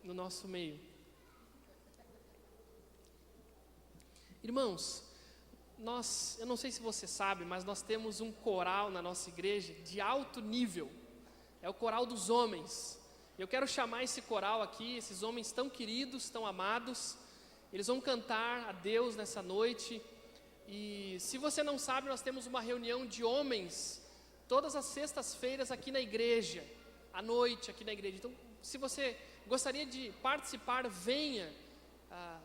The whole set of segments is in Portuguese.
no nosso meio. Irmãos, eu não sei se você sabe, mas nós temos um coral na nossa igreja de alto nível. É o coral dos homens. Eu quero chamar esse coral aqui, esses homens tão queridos, tão amados. Eles vão cantar a Deus nessa noite. E se você não sabe, nós temos uma reunião de homens todas as sextas-feiras aqui na igreja, à noite aqui na igreja. Então, se você gostaria de participar, venha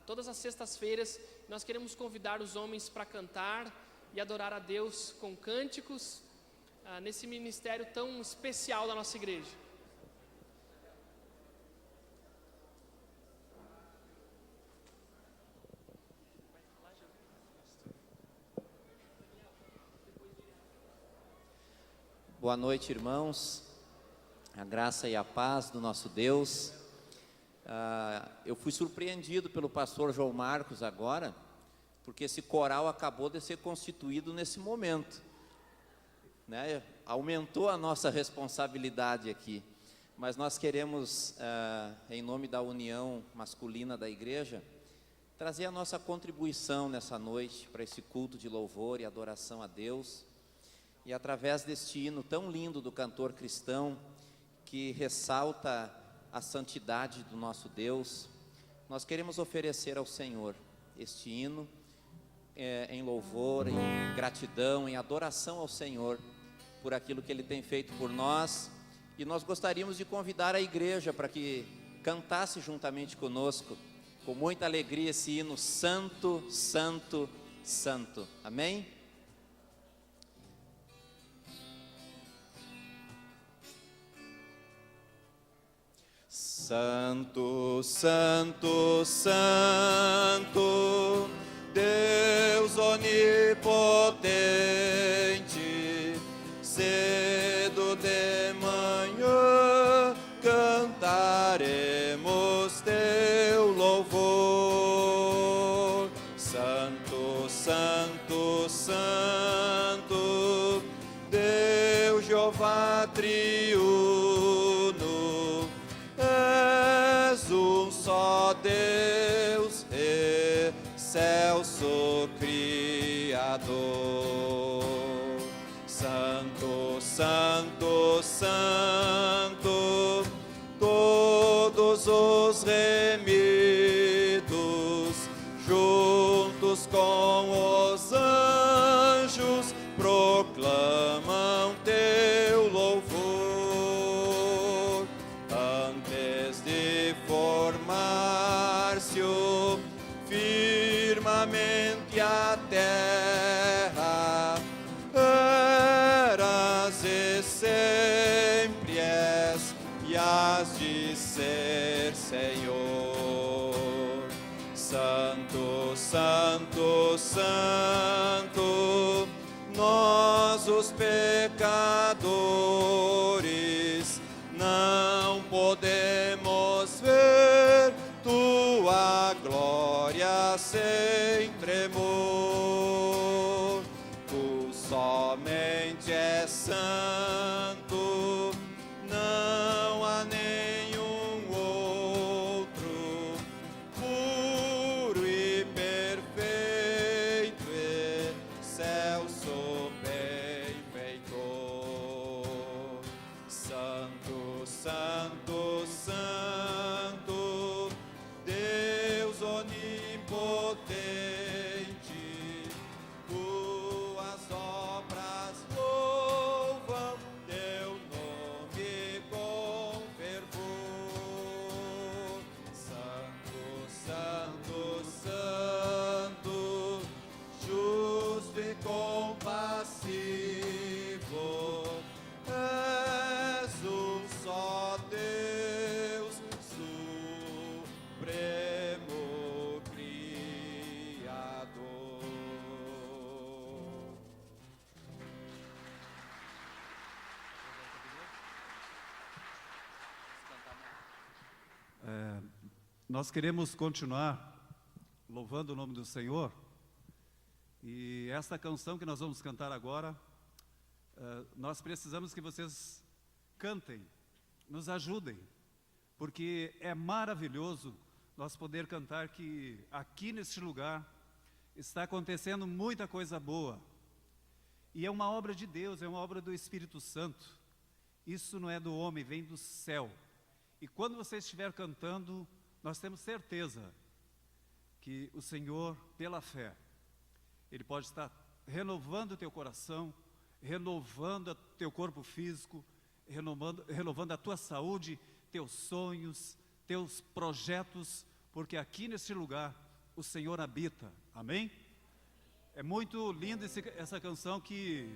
todas as sextas-feiras. Nós queremos convidar os homens para cantar e adorar a Deus com cânticos nesse ministério tão especial da nossa igreja. Boa noite, irmãos, a graça e a paz do nosso Deus. Eu fui surpreendido pelo pastor João Marcos agora, porque esse coral acabou de ser constituído nesse momento, né? Aumentou a nossa responsabilidade aqui, mas nós queremos, em nome da união masculina da igreja, trazer a nossa contribuição nessa noite para esse culto de louvor e adoração a Deus. E através deste hino tão lindo do cantor cristão, que ressalta a santidade do nosso Deus, nós queremos oferecer ao Senhor este hino em louvor, em gratidão, em adoração ao Senhor, por aquilo que Ele tem feito por nós. E nós gostaríamos de convidar a igreja para que cantasse juntamente conosco, com muita alegria, esse hino Santo, Santo, Santo. Amém? Santo, Santo, Santo, Deus onipotente, cedo de manhã cantaremos teu louvor. Santo, Santo, Santo, Deus Jeová triuno, és um só Deus, excelso Criador. Santo, Santo, Santo, todos os remidos, juntos com os anjos, proclamam teu louvor. Antes de formar-se o firmamente a terra, eras e sempre és, e has de ser, Senhor. Santo, Santo, Santo, nós os pecadores não podemos ver tua glória sem tremor. Tu somente és santo, não há nenhum outro, puro e perfeito, excelso benfeitor. Santo, Santo, Santo, Deus onipotente, tuas obras louvam teu nome com fervor. Santo, Santo, Santo, justo e compassivo, és um só Deus, supremo Criador. Nós queremos continuar louvando o nome do Senhor, e esta canção que nós vamos cantar agora, nós precisamos que vocês cantem, nos ajudem, porque é maravilhoso nós poder cantar que aqui neste lugar está acontecendo muita coisa boa. E é uma obra de Deus, é uma obra do Espírito Santo. Isso não é do homem, vem do céu. E quando você estiver cantando, nós temos certeza que o Senhor, pela fé, Ele pode estar renovando o teu coração, renovando o teu corpo físico, renovando a tua saúde, teus sonhos, teus projetos, porque aqui neste lugar o Senhor habita. Amém? É muito linda essa canção que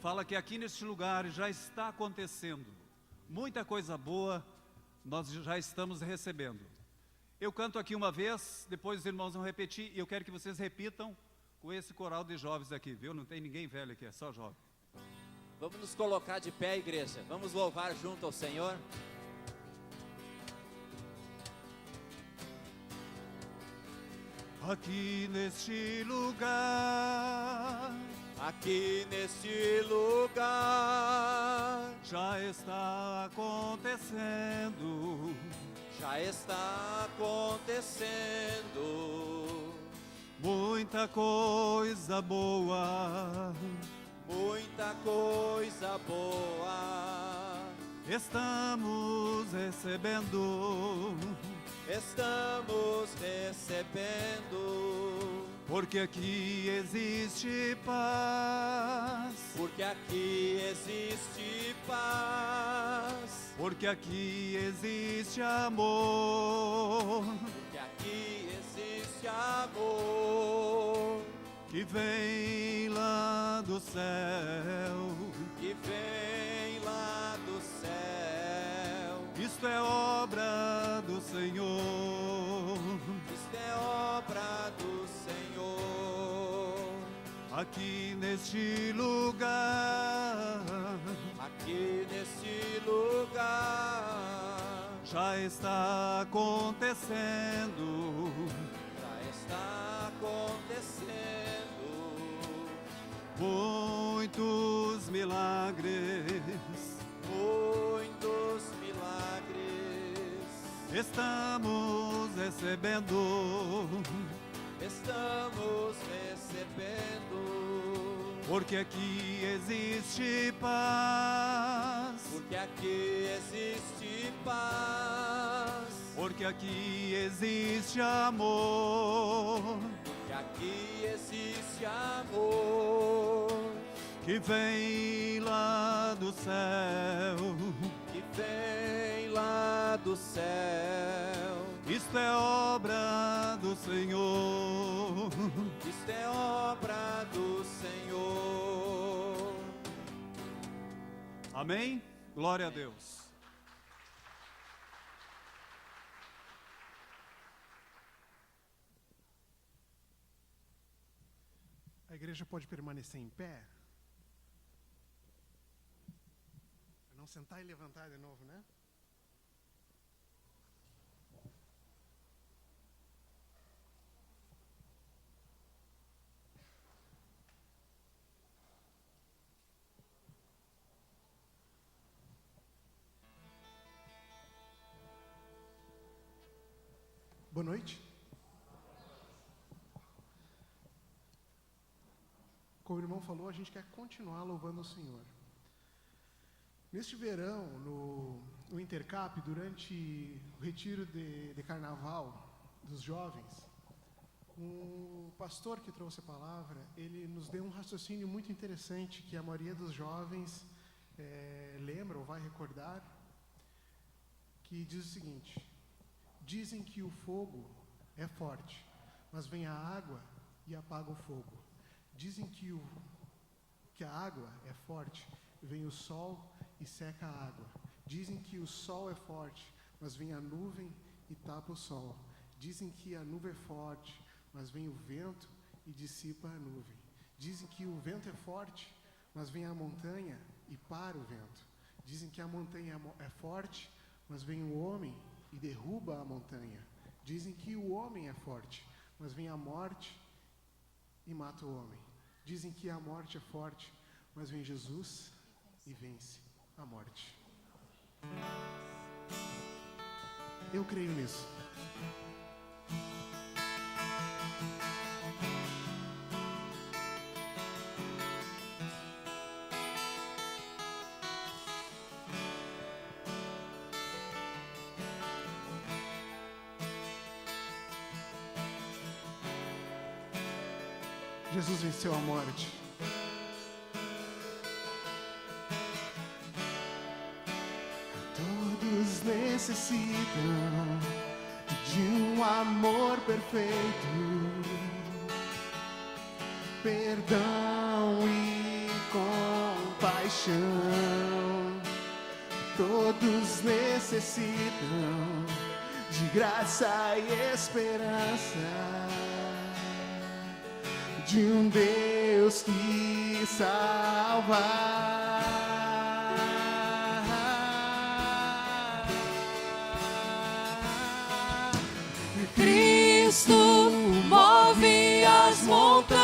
fala que aqui neste lugar já está acontecendo muita coisa boa, nós já estamos recebendo. Eu canto aqui uma vez, depois os irmãos vão repetir, e eu quero que vocês repitam com esse coral de jovens aqui, viu? Não tem ninguém velho aqui, é só jovem. Vamos nos colocar de pé, igreja. Vamos louvar junto ao Senhor. Aqui neste lugar, aqui neste lugar, já está acontecendo, já está acontecendo muita coisa boa, muita coisa boa. Estamos recebendo, estamos recebendo, porque aqui existe paz, porque aqui existe paz, porque aqui existe amor, porque aqui existe amor, que vem lá do céu, que vem lá do céu. Isto é obra do Senhor, Isto é obra do Senhor. aqui neste lugar, Aqui neste lugar, já está acontecendo já está acontecendo muitos milagres. muitos milagres. Estamos recebendo, Estamos recebendo, porque aqui existe paz, porque aqui existe paz, porque aqui existe amor, porque aqui existe amor, que vem lá do céu. que vem lá do céu. Isto é obra do Senhor, Isto é obra do Senhor. amém? Glória a Deus. A igreja pode permanecer em pé? Pra não sentar e levantar de novo, né? Boa noite. Como o irmão falou, a gente quer continuar louvando o Senhor. Neste verão, no Intercap, durante o retiro de carnaval dos jovens, um pastor que trouxe a palavra, ele nos deu um raciocínio muito interessante que a maioria dos jovens lembra ou vai recordar, que diz o seguinte: dizem que o fogo é forte, mas vem a água e apaga o fogo. Dizem que a água é forte, vem o sol e seca a água. Dizem que o sol é forte, mas vem a nuvem e tapa o sol. Dizem que a nuvem é forte, mas vem o vento e dissipa a nuvem. Dizem que o vento é forte, mas vem a montanha e para o vento. Dizem que a montanha é forte, mas vem o homem e derruba a montanha. Dizem que o homem é forte, mas vem a morte e mata o homem. Dizem que a morte é forte, mas vem Jesus e vence a morte. Eu creio nisso. Jesus venceu a morte. Todos necessitam de um amor perfeito, perdão e compaixão. Todos necessitam de graça e esperança, de um Deus que salva. Cristo move as montanhas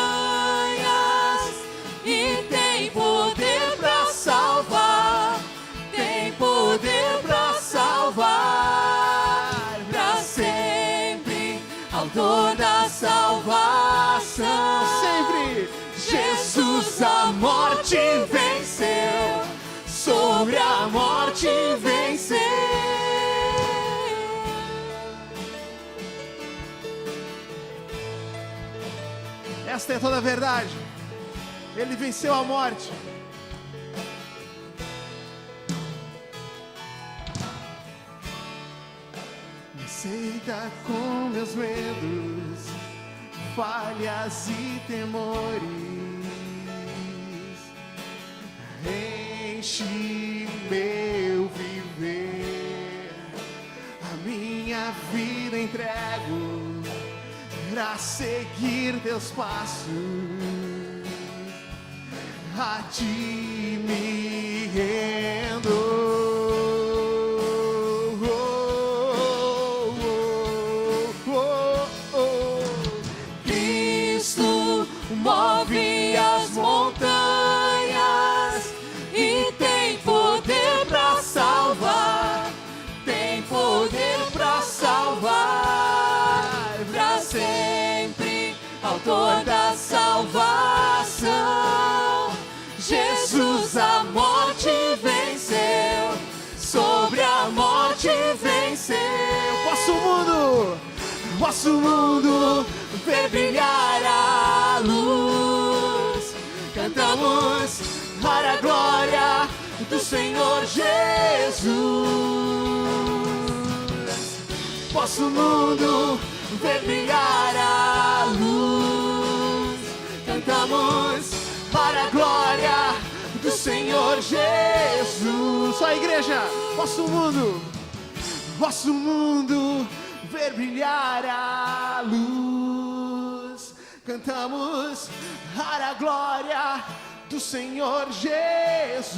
e tem poder para salvar, tem poder para salvar, para sempre, autor da salvação. Sempre Jesus a morte venceu, sobre a morte venceu. esta é toda a verdade. Ele venceu a morte. Me aceita com meus medos, falhas e temores. Enche meu viver, a minha vida entrego pra seguir teus passos, a ti me rendo. Cristo move as montanhas e tem poder pra salvar, tem poder pra salvar, pra sempre, autor da salvação. Jesus a morte venceu, sobre a morte venceu. Vosso mundo Ver brilhar a luz, cantamos para a glória do Senhor Jesus. vosso mundo Ver brilhar a luz, cantamos para a glória do Senhor Jesus. Só a igreja, vosso mundo ver brilhar a luz, cantamos para a glória do Senhor Jesus.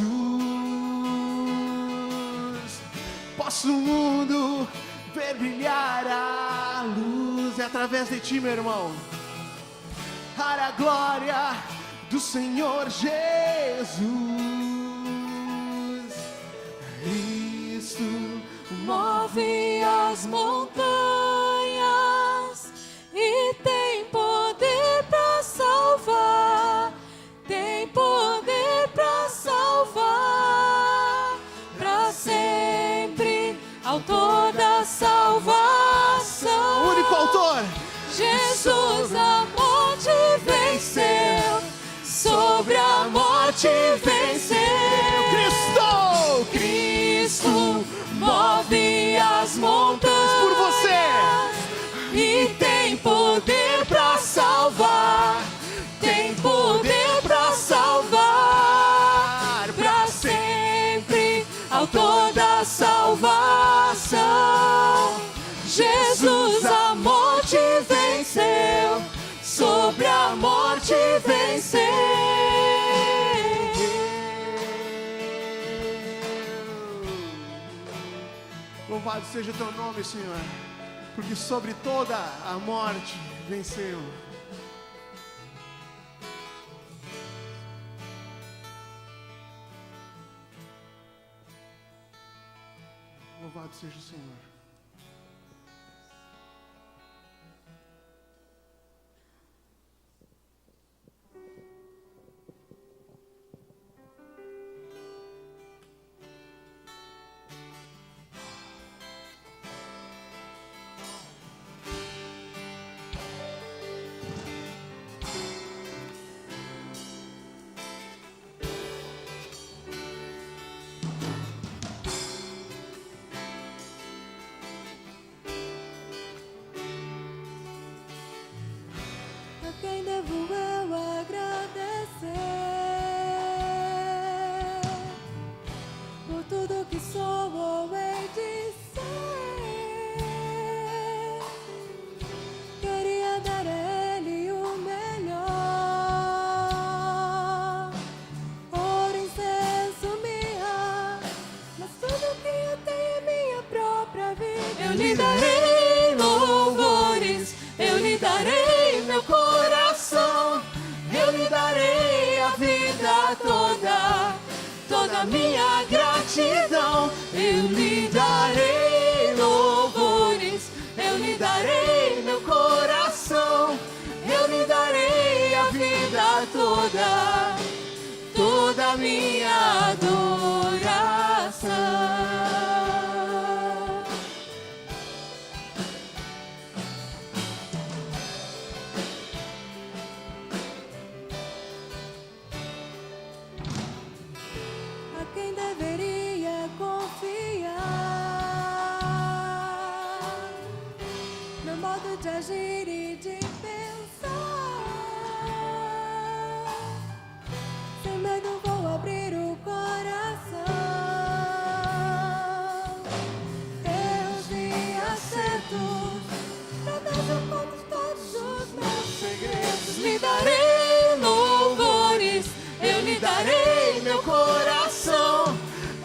Vosso mundo ver brilhar a luz, é através de ti, meu irmão, para a glória do Senhor Jesus. Cristo move as montanhas e tem poder para salvar, tem poder para salvar, para sempre, autor da salvação. o único autor. Jesus a morte venceu, sobre a morte venceu. Cristo move as montanhas Por você. e tem poder pra salvar, tem poder pra salvar, pra sempre, autor da salvação. Jesus a morte venceu, sobre a morte venceu. Louvado seja o teu nome, Senhor, porque sobre toda a morte venceu. Louvado seja o Senhor. A quem devo eu agradecer por tudo que sou ou hei de ser? Queria dar a Ele o melhor, ouro, incenso, mirra, mas tudo que eu tenho é minha própria vida. Eu lhe darei louvores, eu lhe darei meu coração, eu lhe darei a vida toda, toda a minha gratidão. Eu lhe darei louvores, eu lhe darei meu coração, eu lhe darei a vida toda, toda a minha adoração. A quem deveria confiar meu modo de agir e de pensar? Sem medo vou abrir o coração, erros e acertos, talvez eu conto todos os meus segredos. Lhe darei louvores, eu lhe darei meu coração,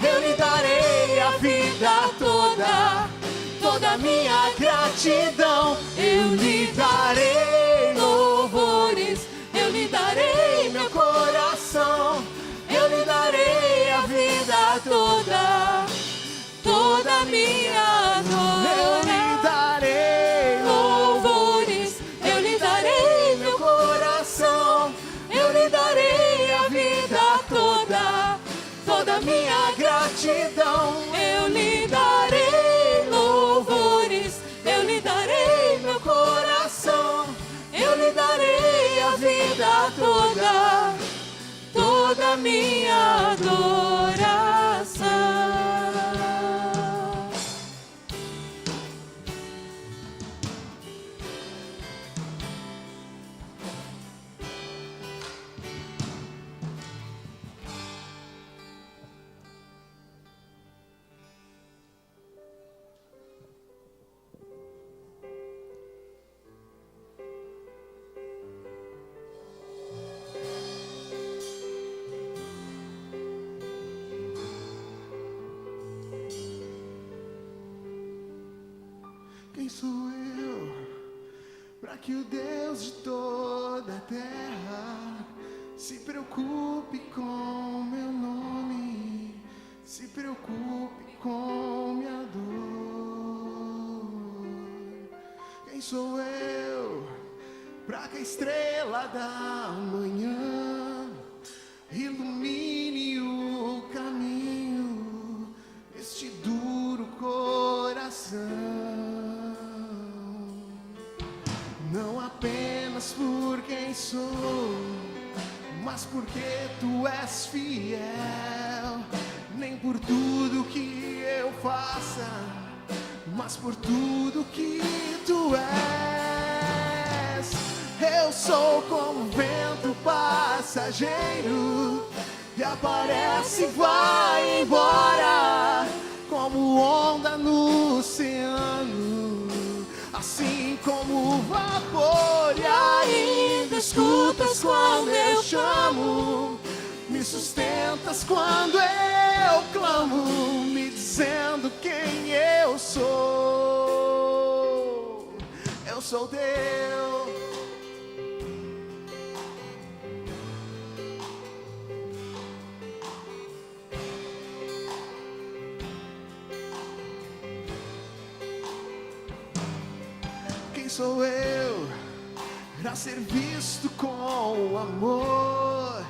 eu lhe darei a vida toda, toda a minha gratidão. Eu lhe darei louvores, eu lhe darei meu coração, eu lhe darei a vida toda, toda a minha adoração. Eu lhe darei louvores, eu lhe darei meu coração, eu lhe darei a vida toda, toda a minha gratidão. Eu lhe darei louvores, eu lhe darei meu coração, eu lhe darei a vida toda, toda a minha adoração. Quem sou eu para que o Deus de toda a terra se preocupe com meu nome, se preocupe com minha dor? Quem sou eu para que a estrela da manhã ilumine o caminho deste duro coração? Não apenas por quem sou, mas porque tu és fiel. Nem por tudo que eu faça, mas por tudo que tu és. Eu sou como um vento passageiro, que aparece e vai embora, como onda no oceano, assim como o vapor. E ainda escutas quando eu chamo, me sustentas quando eu clamo, me dizendo quem eu sou. Eu sou teu. Quem sou eu para ser visto com amor?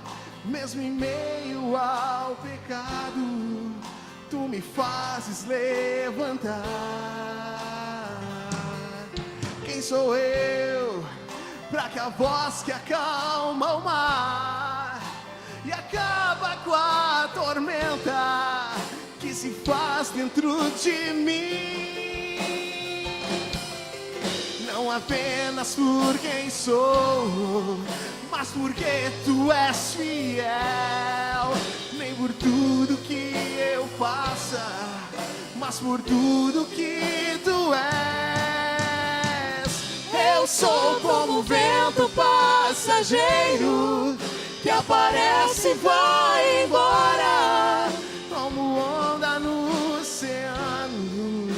Mesmo em meio ao pecado, tu me fazes levantar. Quem sou eu para que a voz que acalma o mar e acaba com a tormenta que se faz dentro de mim? Não apenas por quem sou, mas porque tu és fiel. Nem por tudo que eu faça, mas por tudo que tu és. Eu sou como o vento passageiro que aparece e vai embora, como onda no oceano,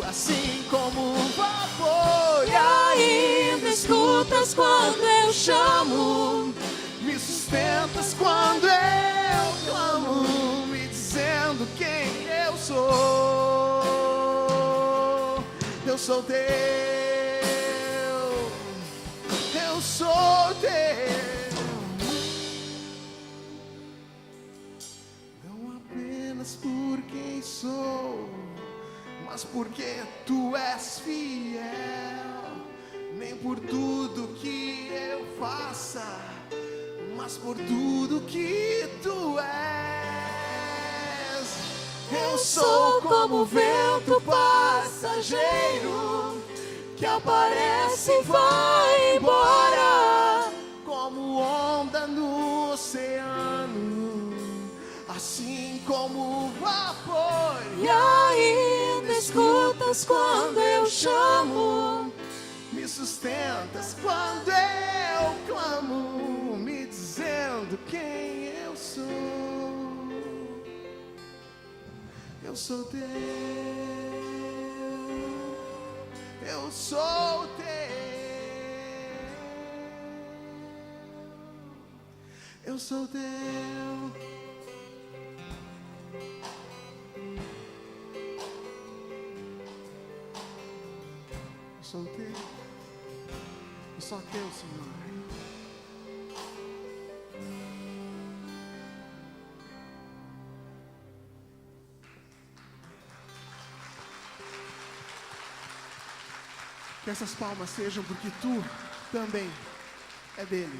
assim como o vapor. E ainda escutas quando eu chamo, Me sustentas quando eu clamo, me dizendo quem eu sou. Eu sou teu, eu sou teu. Não apenas por quem sou, mas porque tu és fiel. Nem por tudo que eu faça, mas por tudo que tu és. Eu sou como o vento passageiro que aparece e vai embora, como onda no oceano, assim como o vapor. e ainda escutas quando eu chamo, Me sustentas quando eu clamo, me dizendo quem eu sou. Eu sou teu, eu sou teu, eu sou teu. Eu sou teu, eu sou teu, Senhor. Que essas palmas sejam porque tu também é dele.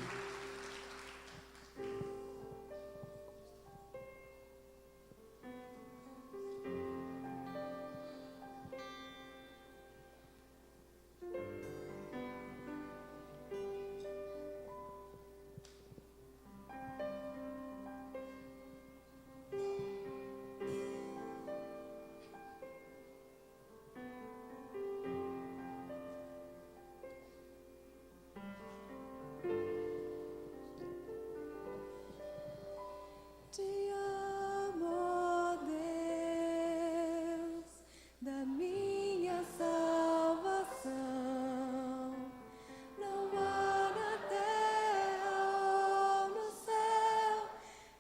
te amo, Deus, da minha salvação. Não há na terra ou no céu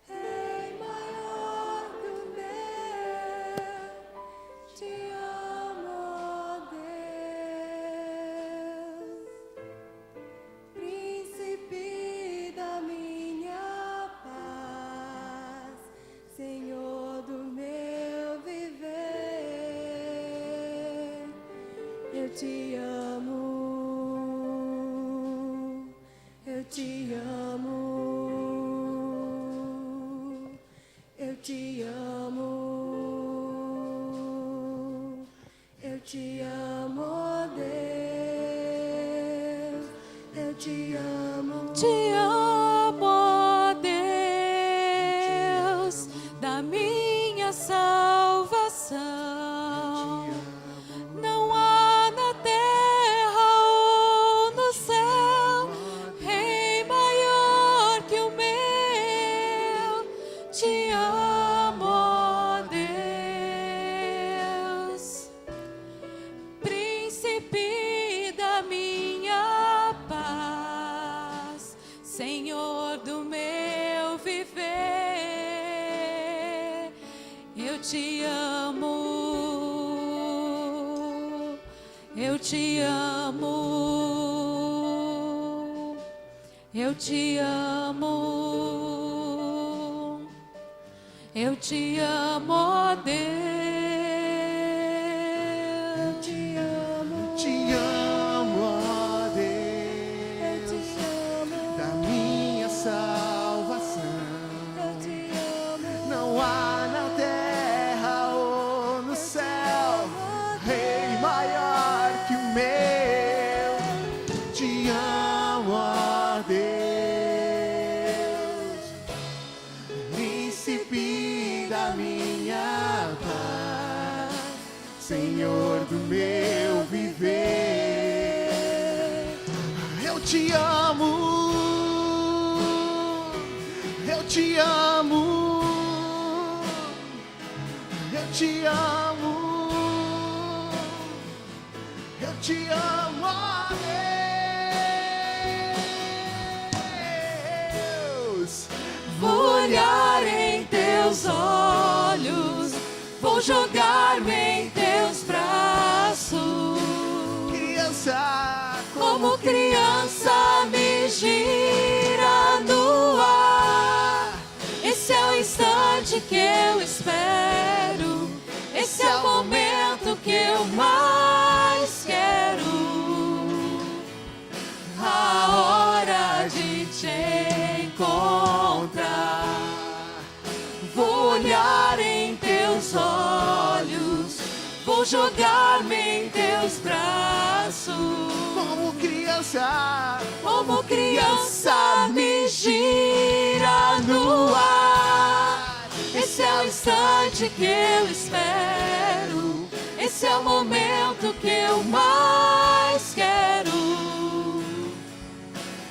rei maior que o meu. Te amo, Deus, príncipe da minha paz, Senhor do meu viver. Eu te amo, eu te amo, eu te amo, eu te amo, Deus, eu te amo. Te amo, Deus, da minha salvação. Não há na terra ou no céu rei maior que o meu. Te amo, Deus, príncipe da minha paz, Eu te amo, eu te amo, eu te amo, ó Deus. Te amo, ó Deus, da minha salvação. Não há na terra ou no céu rei maior que o meu. Te amo, ó Deus, príncipe da minha paz, Senhor do meu viver. Eu te amo, eu te amo, eu te amo, eu te amo, ó Deus. Vou olhar em teus olhos, vou jogar-me em teus braços. Criança, Como criança me gira no ar. Esse é o instante que eu espero. Esse é o momento que eu mais quero. A hora de te encontrar. Vou olhar em teus olhos, vou jogar-me em teus braços. como criança me gira no ar. Esse é o instante que eu espero. Esse é o momento que eu mais quero.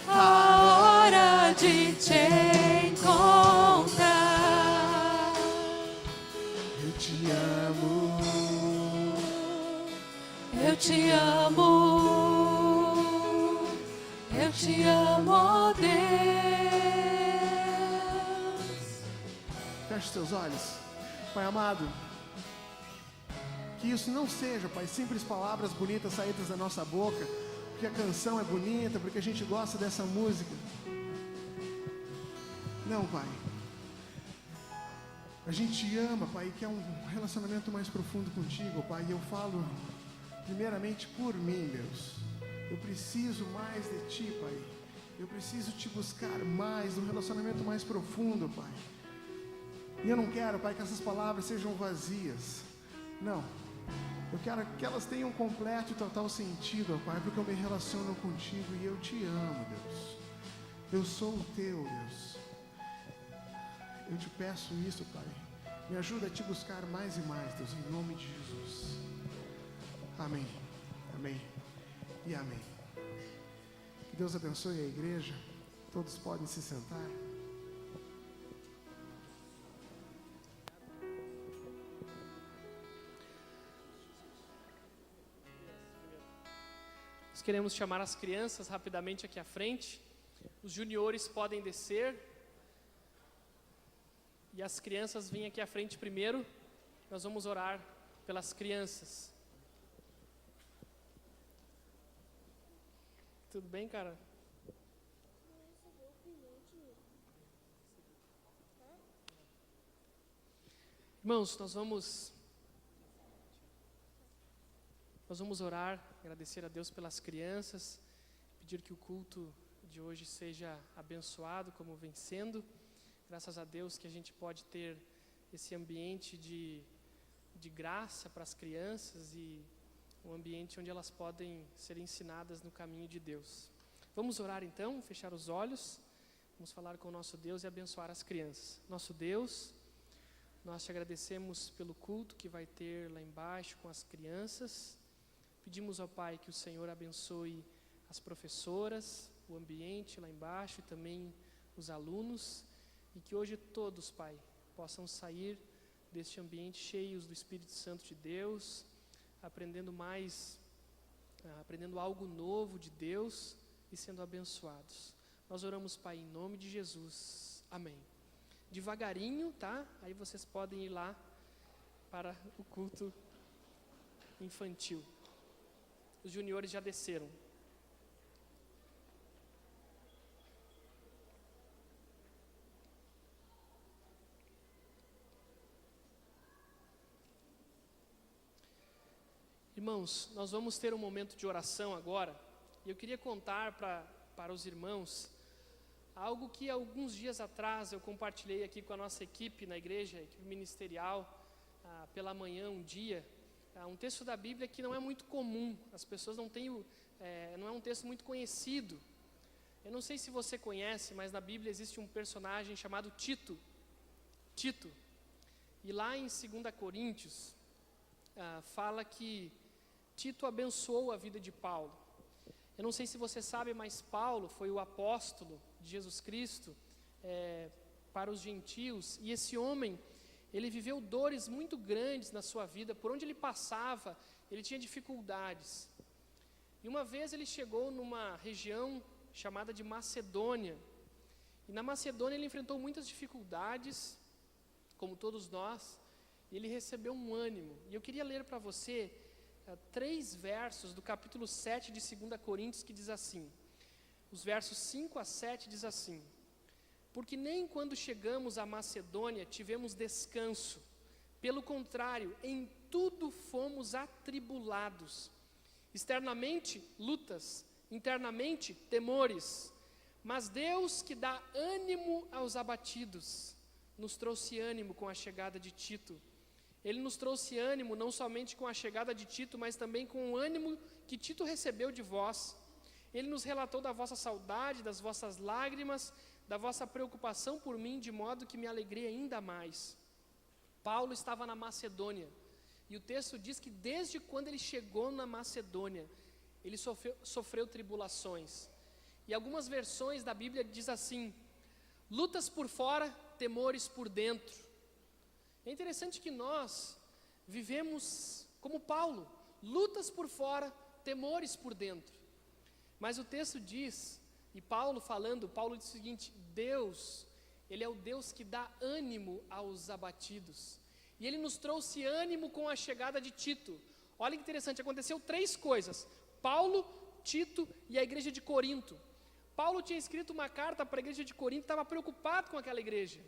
A hora de te encontrar. eu te amo, Eu te amo, eu te amo, ó Deus. feche seus olhos. Pai amado, que isso não seja, Pai, simples palavras bonitas saídas da nossa boca, porque a canção é bonita, porque a gente gosta dessa música. Não, Pai. A gente ama, Pai, quer um relacionamento mais profundo contigo, Pai. E eu falo primeiramente por mim, Deus. Eu preciso mais de Ti, Pai. Eu preciso Te buscar mais, um relacionamento mais profundo, Pai. E eu não quero, Pai, que essas palavras sejam vazias. Não. Eu quero que elas tenham completo e total sentido, ó Pai, porque eu me relaciono contigo e eu Te amo, Deus. Eu sou o Teu, Deus. Eu Te peço isso, Pai. Me ajuda a Te buscar mais e mais, Deus, em nome de Jesus. Amém. Amém. E amém. Que Deus abençoe a igreja. Todos podem se sentar. Nós queremos chamar as crianças rapidamente aqui à frente. Os juniores podem descer. E as crianças vêm aqui à frente primeiro. Nós vamos orar pelas crianças. Tudo bem, cara? Irmãos, nós vamos orar, agradecer a Deus pelas crianças, pedir que o culto de hoje seja abençoado como vem sendo. Graças a Deus que a gente pode ter esse ambiente de graça para as crianças e um ambiente onde elas podem ser ensinadas no caminho de Deus. Vamos orar então, fechar os olhos, vamos falar com o nosso Deus e abençoar as crianças. Nosso Deus, nós te agradecemos pelo culto que vai ter lá embaixo com as crianças. Pedimos ao Pai que o Senhor abençoe as professoras, o ambiente lá embaixo e também os alunos, e que hoje todos, Pai, possam sair deste ambiente cheios do Espírito Santo de Deus, aprendendo algo novo de Deus e sendo abençoados. Nós oramos, Pai, em nome de Jesus. Amém. Devagarinho, tá? Aí vocês podem ir lá para o culto infantil. Os juniores já desceram. Irmãos, nós vamos ter um momento de oração agora. E eu queria contar para os irmãos algo que alguns dias atrás eu compartilhei aqui com a nossa equipe na igreja, a equipe ministerial, pela manhã, um dia. Um texto da Bíblia que não é muito comum, as pessoas não têm, não é um texto muito conhecido. Eu não sei se você conhece, mas na Bíblia existe um personagem chamado Tito. Tito. E lá em 2 Coríntios, fala que Tito abençoou a vida de Paulo. Eu não sei se você sabe, mas Paulo foi o apóstolo de Jesus Cristo para os gentios. E esse homem, ele viveu dores muito grandes na sua vida. Por onde ele passava, ele tinha dificuldades. E uma vez ele chegou numa região chamada de Macedônia. E na Macedônia ele enfrentou muitas dificuldades, como todos nós. E ele recebeu um ânimo. E eu queria ler para você 3 versos do capítulo 7 de 2 Coríntios, que diz assim. Os versos 5 a 7 diz assim: porque nem quando chegamos à Macedônia tivemos descanso. Pelo contrário, em tudo fomos atribulados. Externamente, lutas. Internamente, temores. Mas Deus, que dá ânimo aos abatidos, nos trouxe ânimo com a chegada de Tito. Ele nos trouxe ânimo não somente com a chegada de Tito, mas também com o ânimo que Tito recebeu de vós. Ele nos relatou da vossa saudade, das vossas lágrimas, da vossa preocupação por mim, de modo que me alegrei ainda mais. Paulo estava na Macedônia, e o texto diz que desde quando ele chegou na Macedônia, ele sofreu tribulações. E algumas versões da Bíblia diz assim: lutas por fora, temores por dentro. É interessante que nós vivemos como Paulo, lutas por fora, temores por dentro. Mas o texto diz, e Paulo diz o seguinte: Deus, Ele é o Deus que dá ânimo aos abatidos. E Ele nos trouxe ânimo com a chegada de Tito. Olha que interessante, aconteceu 3 coisas: Paulo, Tito e a igreja de Corinto. Paulo tinha escrito uma carta para a igreja de Corinto, estava preocupado com aquela igreja.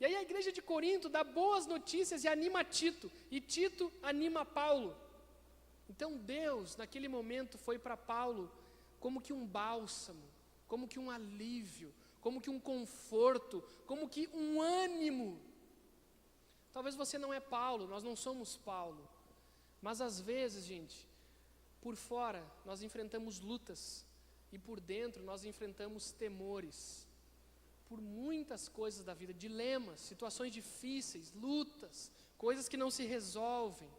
E aí a igreja de Corinto dá boas notícias e anima Tito, e Tito anima Paulo. Então Deus, naquele momento, foi para Paulo como que um bálsamo, como que um alívio, como que um conforto, como que um ânimo. Talvez você não é Paulo, nós não somos Paulo, mas às vezes, gente, por fora nós enfrentamos lutas, e por dentro nós enfrentamos temores, por muitas coisas da vida, dilemas, situações difíceis, lutas, coisas que não se resolvem.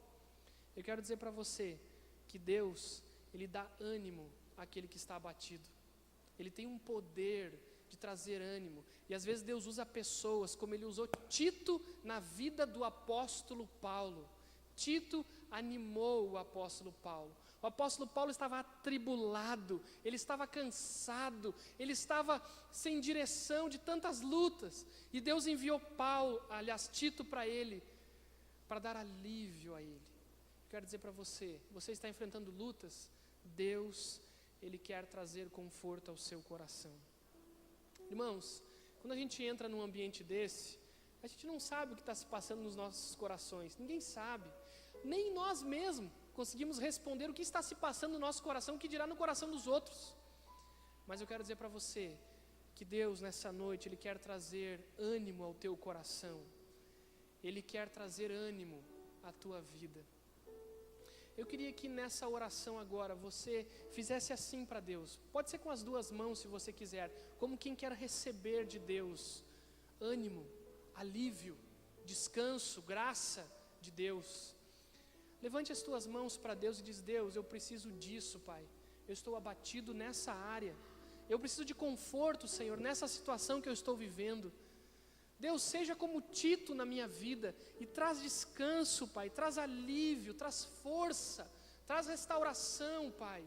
Eu quero dizer para você que Deus, Ele dá ânimo àquele que está abatido. Ele tem um poder de trazer ânimo. E às vezes Deus usa pessoas, como Ele usou Tito na vida do apóstolo Paulo. Tito animou o apóstolo Paulo. O apóstolo Paulo estava atribulado, ele estava cansado, ele estava sem direção de tantas lutas. E Deus enviou Tito para ele, para dar alívio a ele. Quero dizer para você, você está enfrentando lutas, Deus, Ele quer trazer conforto ao seu coração. Irmãos, quando a gente entra num ambiente desse, a gente não sabe o que está se passando nos nossos corações, ninguém sabe, nem nós mesmos conseguimos responder o que está se passando no nosso coração, o que dirá no coração dos outros. Mas eu quero dizer para você, que Deus nessa noite, Ele quer trazer ânimo ao teu coração, Ele quer trazer ânimo à tua vida. Eu queria que nessa oração agora, você fizesse assim para Deus, pode ser com as 2 mãos se você quiser, como quem quer receber de Deus ânimo, alívio, descanso, graça de Deus. Levante as tuas mãos para Deus e diz: Deus, eu preciso disso, Pai. Eu estou abatido nessa área. Eu preciso de conforto, Senhor, nessa situação que eu estou vivendo. Deus, seja como Tito na minha vida e traz descanso, Pai, traz alívio, traz força, traz restauração, Pai,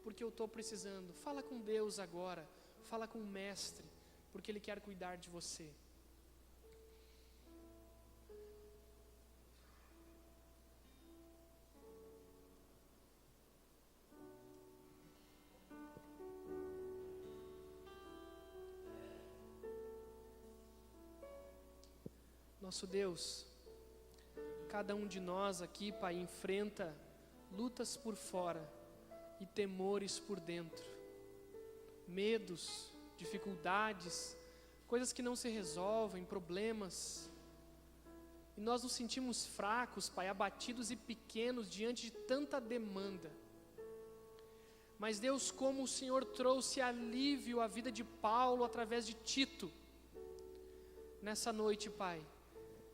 porque eu estou precisando. Fala com Deus agora, fala com o Mestre, porque Ele quer cuidar de você. Nosso Deus, cada um de nós aqui, Pai, enfrenta lutas por fora e temores por dentro, medos, dificuldades, coisas que não se resolvem, problemas. E nós nos sentimos fracos, Pai, abatidos e pequenos diante de tanta demanda. Mas Deus, como o Senhor trouxe alívio à vida de Paulo através de Tito, nessa noite, Pai,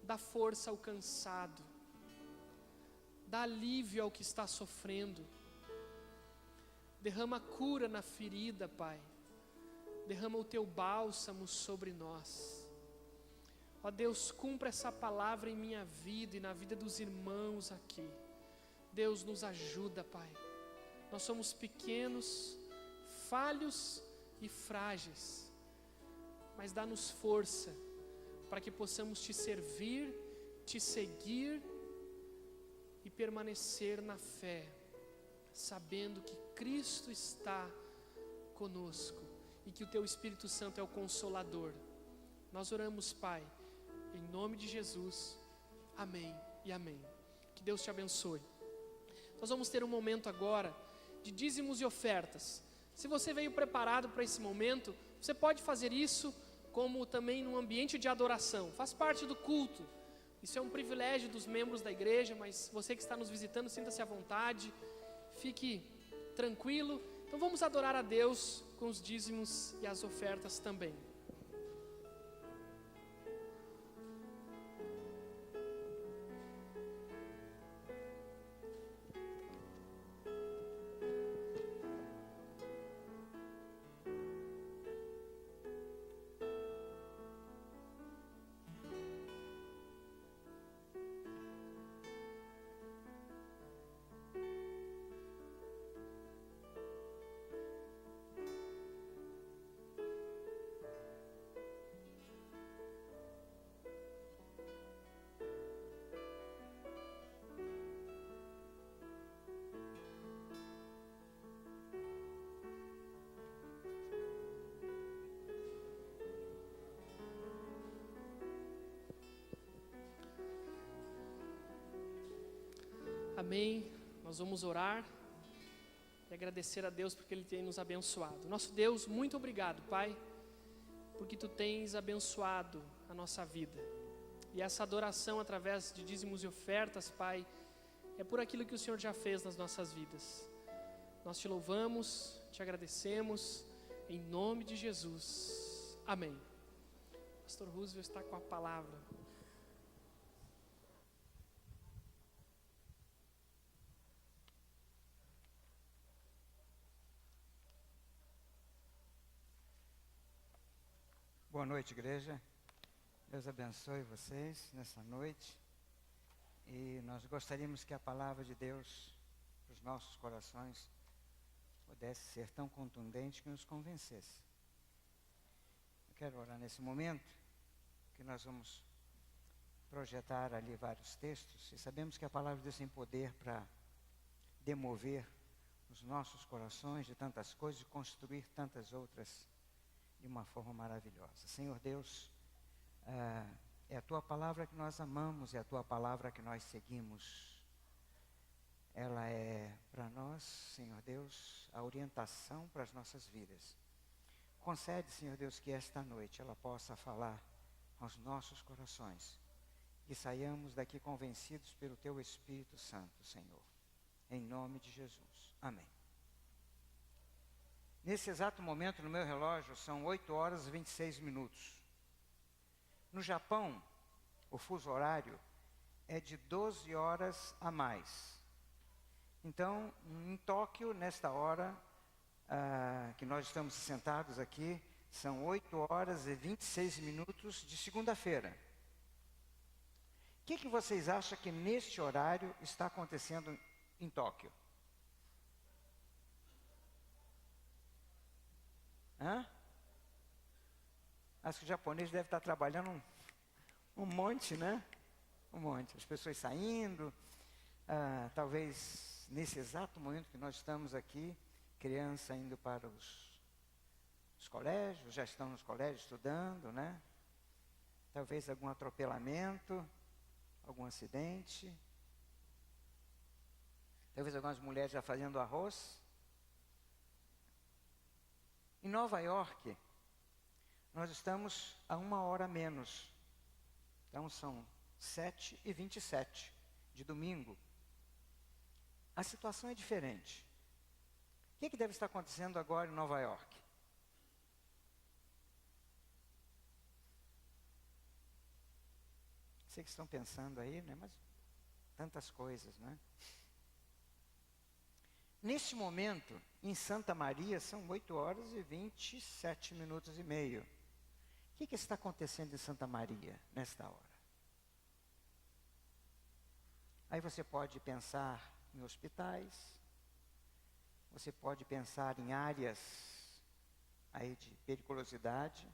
dá força ao cansado, dá alívio ao que está sofrendo, derrama cura na ferida, Pai, derrama o Teu bálsamo sobre nós. Ó Deus, cumpra essa palavra em minha vida e na vida dos irmãos aqui. Deus, nos ajuda, Pai. Nós somos pequenos, falhos e frágeis, mas dá-nos força para que possamos Te servir, Te seguir e permanecer na fé, sabendo que Cristo está conosco e que o Teu Espírito Santo é o Consolador. Nós oramos, Pai, em nome de Jesus, amém e amém. Que Deus te abençoe. Nós vamos ter um momento agora de dízimos e ofertas. Se você veio preparado para esse momento, você pode fazer isso como também num ambiente de adoração, faz parte do culto. Isso é um privilégio dos membros da igreja, mas você que está nos visitando, sinta-se à vontade, fique tranquilo. Então vamos adorar a Deus com os dízimos e as ofertas também. Amém. Nós vamos orar e agradecer a Deus porque Ele tem nos abençoado. Nosso Deus, muito obrigado, Pai, porque Tu tens abençoado a nossa vida. E essa adoração através de dízimos e ofertas, Pai, é por aquilo que o Senhor já fez nas nossas vidas. Nós Te louvamos, Te agradecemos, em nome de Jesus. Amém. Pastor Roosevelt está com a palavra. Boa noite, igreja. Deus abençoe vocês nessa noite. E nós gostaríamos que a palavra de Deus para os nossos corações pudesse ser tão contundente que nos convencesse. Eu quero orar nesse momento, que nós vamos projetar ali vários textos, e sabemos que a palavra de Deus tem poder para demover os nossos corações de tantas coisas e construir tantas outras de uma forma maravilhosa. Senhor Deus, é a Tua palavra que nós amamos, é a Tua palavra que nós seguimos. Ela é para nós, Senhor Deus, a orientação para as nossas vidas. Concede, Senhor Deus, que esta noite ela possa falar aos nossos corações e saiamos daqui convencidos pelo Teu Espírito Santo, Senhor. Em nome de Jesus. Amém. Nesse exato momento no meu relógio são 8 horas e 26 minutos. No Japão, o fuso horário é de 12 horas a mais. Então, em Tóquio, nesta hora que nós estamos sentados aqui, são 8 horas e 26 minutos de segunda-feira. O que vocês acham que neste horário está acontecendo em Tóquio? Acho que o japonês deve estar trabalhando um monte, né? Um monte. As pessoas saindo, talvez nesse exato momento que nós estamos aqui, criança indo para os colégios, já estão nos colégios estudando, né? talvez algum atropelamento, algum acidente, talvez algumas mulheres já fazendo arroz. Em Nova York, nós estamos a 1 hora a menos. Então são 7h27 de domingo. A situação é diferente. O que deve estar acontecendo agora em Nova York? Sei que estão pensando aí, né? Mas tantas coisas, né? Neste momento, em Santa Maria, são 8h27 minutos e meio. O que está acontecendo em Santa Maria nesta hora? Aí você pode pensar em hospitais, você pode pensar em áreas aí de periculosidade,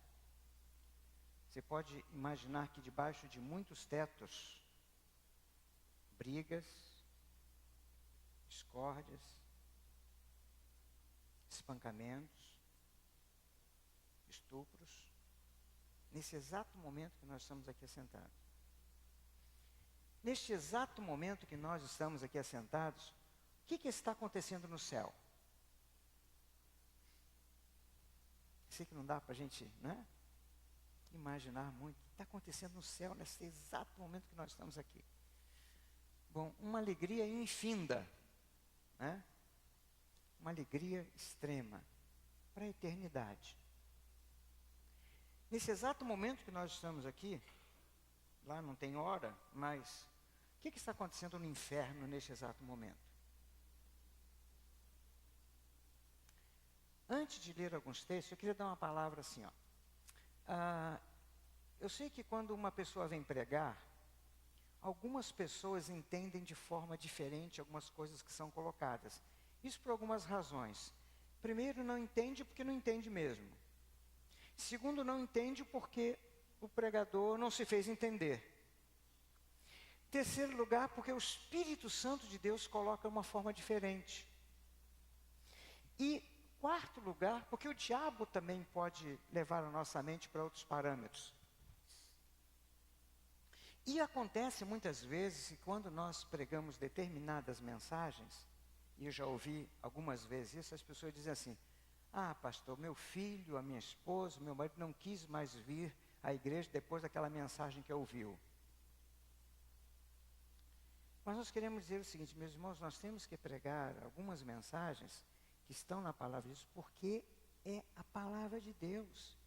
você pode imaginar que debaixo de muitos tetos, brigas, discórdias, espancamentos, estupros, nesse exato momento que nós estamos aqui assentados. Neste exato momento que nós estamos aqui assentados, o que está acontecendo no céu? Sei que não dá para a gente, né, imaginar muito o que está acontecendo no céu nesse exato momento que nós estamos aqui. Bom, uma alegria infinda, né? Uma alegria extrema para a eternidade. Nesse exato momento que nós estamos aqui, lá não tem hora, mas o que está acontecendo no inferno neste exato momento? Antes de ler alguns textos, eu queria dar uma palavra assim, ó. Eu sei que quando uma pessoa vem pregar, algumas pessoas entendem de forma diferente algumas coisas que são colocadas. Isso por algumas razões. Primeiro, não entende porque não entende mesmo. Segundo, não entende porque o pregador não se fez entender. Terceiro lugar, porque o Espírito Santo de Deus coloca uma forma diferente. E quarto lugar, porque o diabo também pode levar a nossa mente para outros parâmetros. E acontece muitas vezes que quando nós pregamos determinadas mensagens, e eu já ouvi algumas vezes isso, as pessoas dizem assim: ah, pastor, meu filho, a minha esposa, meu marido não quis mais vir à igreja depois daquela mensagem que ouviu. Mas nós queremos dizer o seguinte, meus irmãos, nós temos que pregar algumas mensagens que estão na palavra de Deus, porque é a palavra de Deus.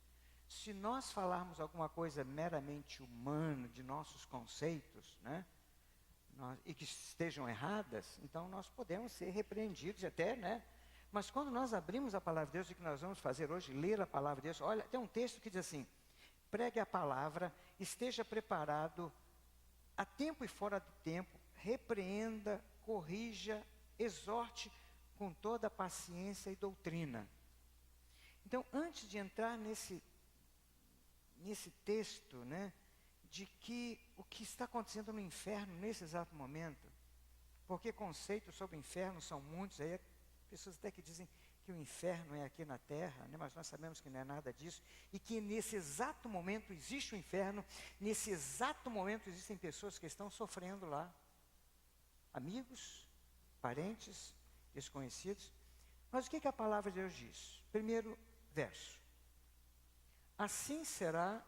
Se nós falarmos alguma coisa meramente humana, de nossos conceitos, né, e que estejam erradas, então nós podemos ser repreendidos até, né? Mas quando nós abrimos a palavra de Deus, o que nós vamos fazer hoje, ler a palavra de Deus, olha, tem um texto que diz assim: pregue a palavra, esteja preparado a tempo e fora do tempo, repreenda, corrija, exorte com toda a paciência e doutrina. Então, antes de entrar nesse texto, né, de que o que está acontecendo no inferno nesse exato momento, porque conceitos sobre o inferno são muitos, aí pessoas até que dizem que o inferno é aqui na terra, né, mas nós sabemos que não é nada disso, e que nesse exato momento existe o inferno, nesse exato momento existem pessoas que estão sofrendo lá, amigos, parentes, desconhecidos. Mas o que a palavra de Deus diz? Primeiro verso: assim será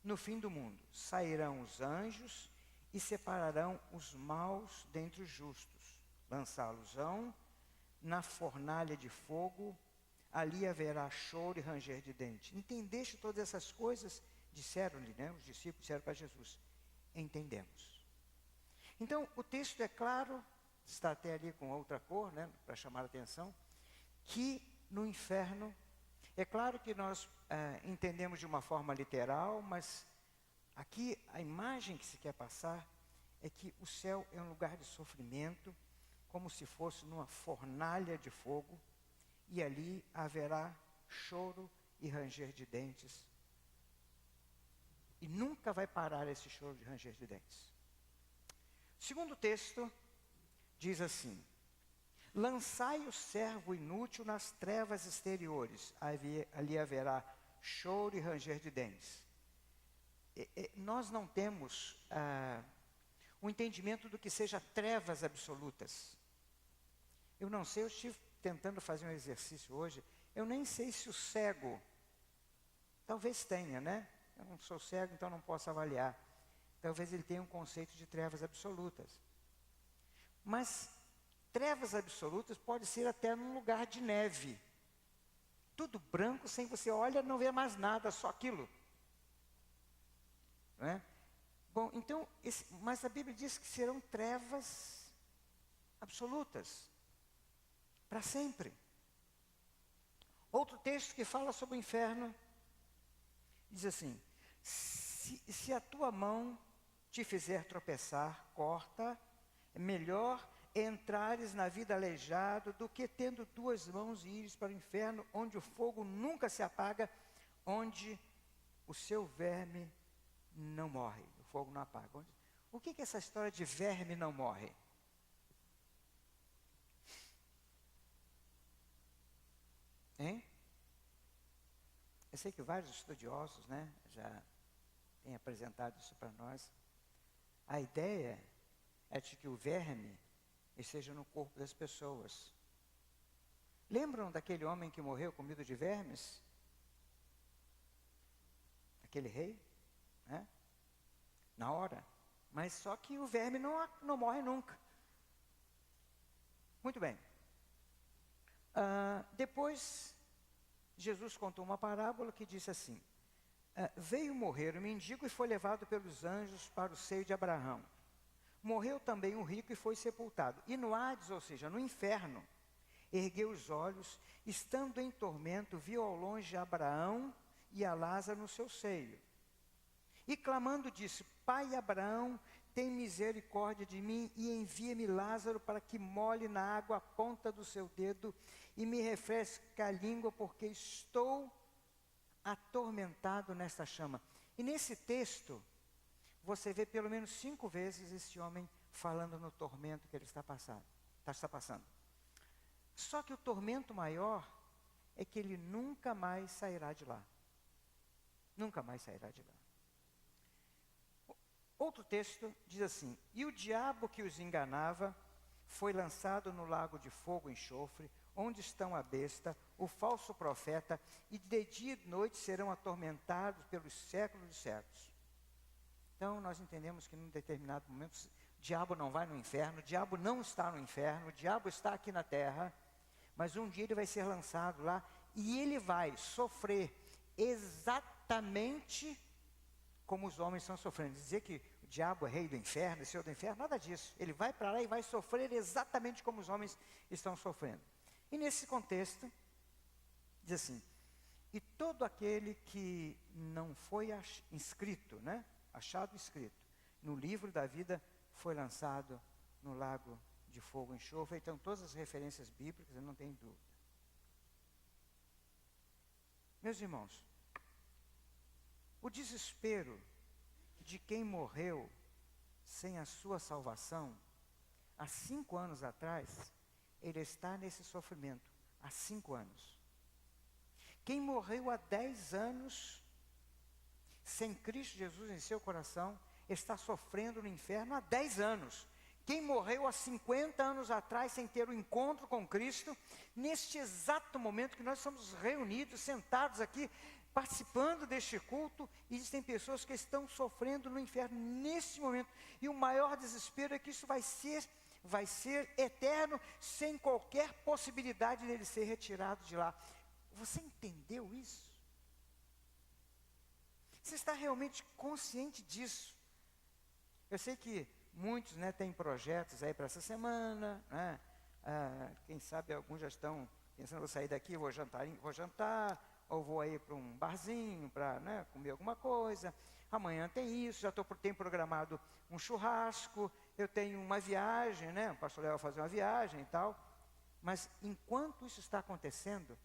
no fim do mundo, sairão os anjos e separarão os maus dentre os justos, lançá-los-ão na fornalha de fogo, ali haverá choro e ranger de dente. Entendeste todas essas coisas? Disseram-lhe, né, os discípulos disseram para Jesus: entendemos. Então, o texto é claro, está até ali com outra cor, né, para chamar a atenção, que no inferno, é claro que nós entendemos de uma forma literal, mas aqui a imagem que se quer passar é que o céu é um lugar de sofrimento, como se fosse numa fornalha de fogo, e ali haverá choro e ranger de dentes. E nunca vai parar esse choro de ranger de dentes. O segundo texto diz assim: lançai o servo inútil nas trevas exteriores, ali haverá choro e ranger de dentes. Nós não temos o entendimento do que seja trevas absolutas. Eu não sei, eu estive tentando fazer um exercício hoje, eu nem sei se o cego, talvez tenha, né? Eu não sou cego, então não posso avaliar. Talvez ele tenha um conceito de trevas absolutas. Mas trevas absolutas pode ser até num lugar de neve. Tudo branco, sem você olha, não vê mais nada, só aquilo. Não é? Bom, então, mas a Bíblia diz que serão trevas absolutas, para sempre. Outro texto que fala sobre o inferno, diz assim: se a tua mão te fizer tropeçar, corta, é melhor entrares na vida aleijado do que tendo duas mãos e ires para o inferno, onde o fogo nunca se apaga, onde o seu verme não morre, o fogo não apaga. O que é essa história de verme não morre? Hein? Eu sei que vários estudiosos, né, já têm apresentado isso para nós. A ideia é de que o verme esteja no corpo das pessoas. Lembram daquele homem que morreu comido de vermes? Aquele rei, né? Na hora. Mas só que o verme não morre nunca. Muito bem. Depois, Jesus contou uma parábola que disse assim: veio morrer o mendigo e foi levado pelos anjos para o seio de Abraão. Morreu também o rico e foi sepultado. E no Hades, ou seja, no inferno, ergueu os olhos, estando em tormento, viu ao longe Abraão e a Lázaro no seu seio. E clamando disse: Pai Abraão, tem misericórdia de mim e envia-me Lázaro para que molhe na água a ponta do seu dedo e me refresque a língua, porque estou atormentado nesta chama. E nesse texto, você vê pelo menos 5 vezes esse homem falando no tormento que ele está passando. Só que o tormento maior é que ele nunca mais sairá de lá. Nunca mais sairá de lá. Outro texto diz assim: e o diabo que os enganava foi lançado no lago de fogo e enxofre, onde estão a besta, o falso profeta, e de dia e de noite serão atormentados pelos séculos dos séculos. Então, nós entendemos que num determinado momento, o diabo não vai no inferno, o diabo não está no inferno, o diabo está aqui na terra, mas um dia ele vai ser lançado lá, e ele vai sofrer exatamente como os homens estão sofrendo. Dizer que o diabo é rei do inferno, é senhor do inferno, nada disso. Ele vai para lá e vai sofrer exatamente como os homens estão sofrendo. E nesse contexto, diz assim: e todo aquele que não foi inscrito, né? Achado escrito no livro da vida, foi lançado no lago de fogo e enxofre. Então, todas as referências bíblicas, eu não tenho dúvida. Meus irmãos, o desespero de quem morreu sem a sua salvação, há 5 anos atrás, ele está nesse sofrimento, há 5 anos. Quem morreu há 10 anos, sem Cristo Jesus em seu coração, está sofrendo no inferno há 10 anos. Quem morreu há 50 anos atrás, sem ter um encontro com Cristo, neste exato momento que nós somos reunidos, sentados aqui, participando deste culto, existem pessoas que estão sofrendo no inferno nesse momento. E o maior desespero é que isso vai ser eterno, sem qualquer possibilidade dele ser retirado de lá. Você entendeu isso? Você está realmente consciente disso? Eu sei que muitos, né, têm projetos aí para essa semana, né? Quem sabe alguns já estão pensando: vou sair daqui, vou jantar, ou vou aí para um barzinho para, né, comer alguma coisa. Amanhã tem isso, já tenho programado um churrasco, eu tenho uma viagem, né? O pastor Léo vai fazer uma viagem e tal. Mas enquanto isso está acontecendo,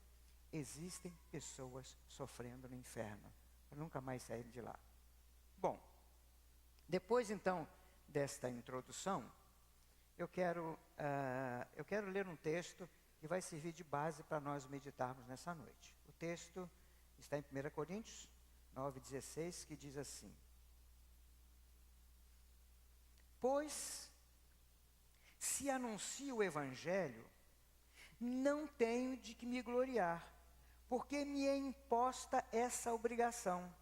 existem pessoas sofrendo no inferno, para nunca mais saírem de lá. Bom, depois então desta introdução, eu quero ler um texto que vai servir de base para nós meditarmos nessa noite. O texto Está em 1 Coríntios 9,16, que diz assim: pois, se anuncio o Evangelho, não tenho de que me gloriar, porque me é imposta essa obrigação.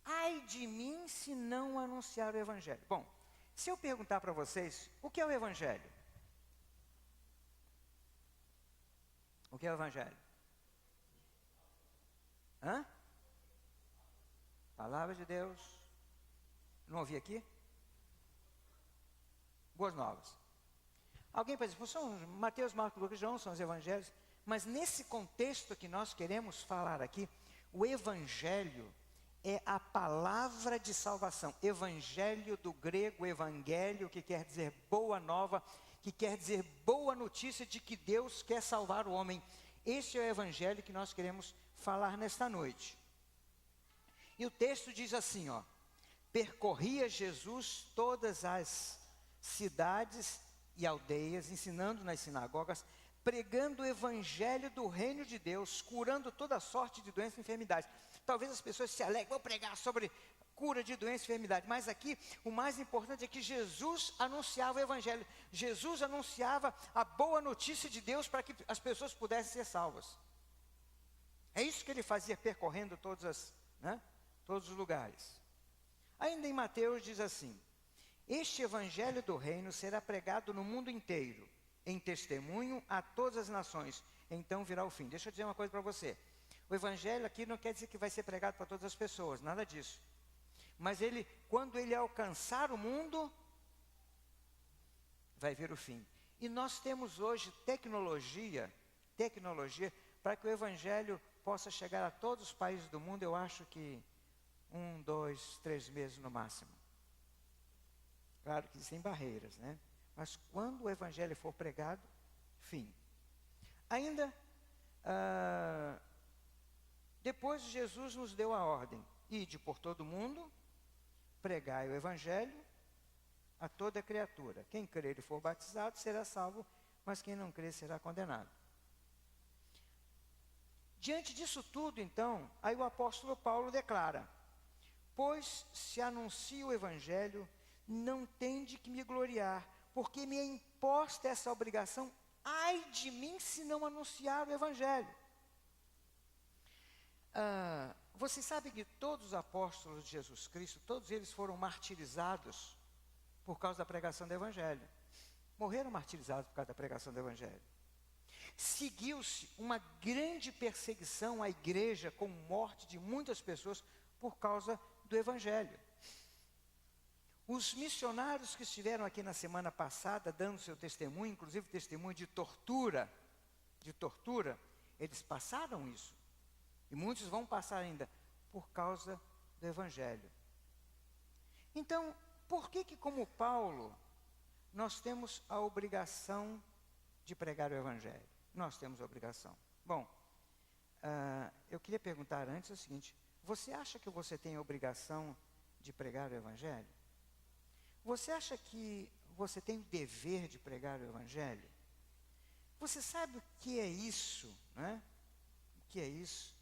Ai de mim se não anunciar o Evangelho. Bom, se eu perguntar para vocês, o que é o Evangelho? O que é o Evangelho? Hã? Palavra de Deus. Não ouvi aqui? Boas novas. Alguém pode dizer, são Mateus, Marcos, Lucas e João, são os evangelhos. Mas nesse contexto que nós queremos falar aqui, o evangelho é a palavra de salvação. Evangelho do grego, evangelho, que quer dizer boa nova, que quer dizer boa notícia de que Deus quer salvar o homem. Esse é o evangelho que nós queremos falar nesta noite. E o texto diz assim, ó: percorria Jesus todas as cidades e aldeias, ensinando nas sinagogas, pregando o evangelho do reino de Deus, curando toda sorte de doenças e enfermidades. Talvez as pessoas se alegrem, vou pregar sobre cura de doença e enfermidade, mas aqui o mais importante é que Jesus anunciava o evangelho. Jesus anunciava a boa notícia de Deus para que as pessoas pudessem ser salvas. É isso que ele fazia, percorrendo todos os lugares. Ainda em Mateus diz assim: este evangelho do reino será pregado no mundo inteiro, em testemunho a todas as nações, então virá o fim. Deixa eu dizer uma coisa para você. O evangelho aqui não quer dizer que vai ser pregado para todas as pessoas, nada disso. Mas quando ele alcançar o mundo, vai vir o fim. E nós temos hoje tecnologia para que o evangelho possa chegar a todos os países do mundo, eu acho que 1, 2, 3 meses no máximo. Claro que sem barreiras, né? Mas quando o evangelho for pregado, fim. Ainda, depois Jesus nos deu a ordem: ide por todo o mundo, pregai o evangelho a toda criatura. Quem crer e for batizado será salvo, mas quem não crer será condenado. Diante disso tudo, então, aí o apóstolo Paulo declara: pois se anuncio o evangelho, não tem de que me gloriar, porque me é imposta essa obrigação. Ai de mim se não anunciar o evangelho. Você sabe que todos os apóstolos de Jesus Cristo, todos eles foram martirizados por causa da pregação do evangelho. Morreram martirizados por causa da pregação do evangelho. Seguiu-se uma grande perseguição à igreja, com morte de muitas pessoas por causa do evangelho. Os missionários que estiveram aqui na semana passada, dando seu testemunho, inclusive testemunho de tortura, eles passaram isso. E muitos vão passar ainda, por causa do evangelho. Então, por que como Paulo, nós temos a obrigação de pregar o evangelho? Nós temos a obrigação. Bom, eu queria perguntar antes o seguinte: você acha que você tem a obrigação de pregar o evangelho? Você acha que você tem o dever de pregar o evangelho? Você sabe o que é isso, né? O que é isso?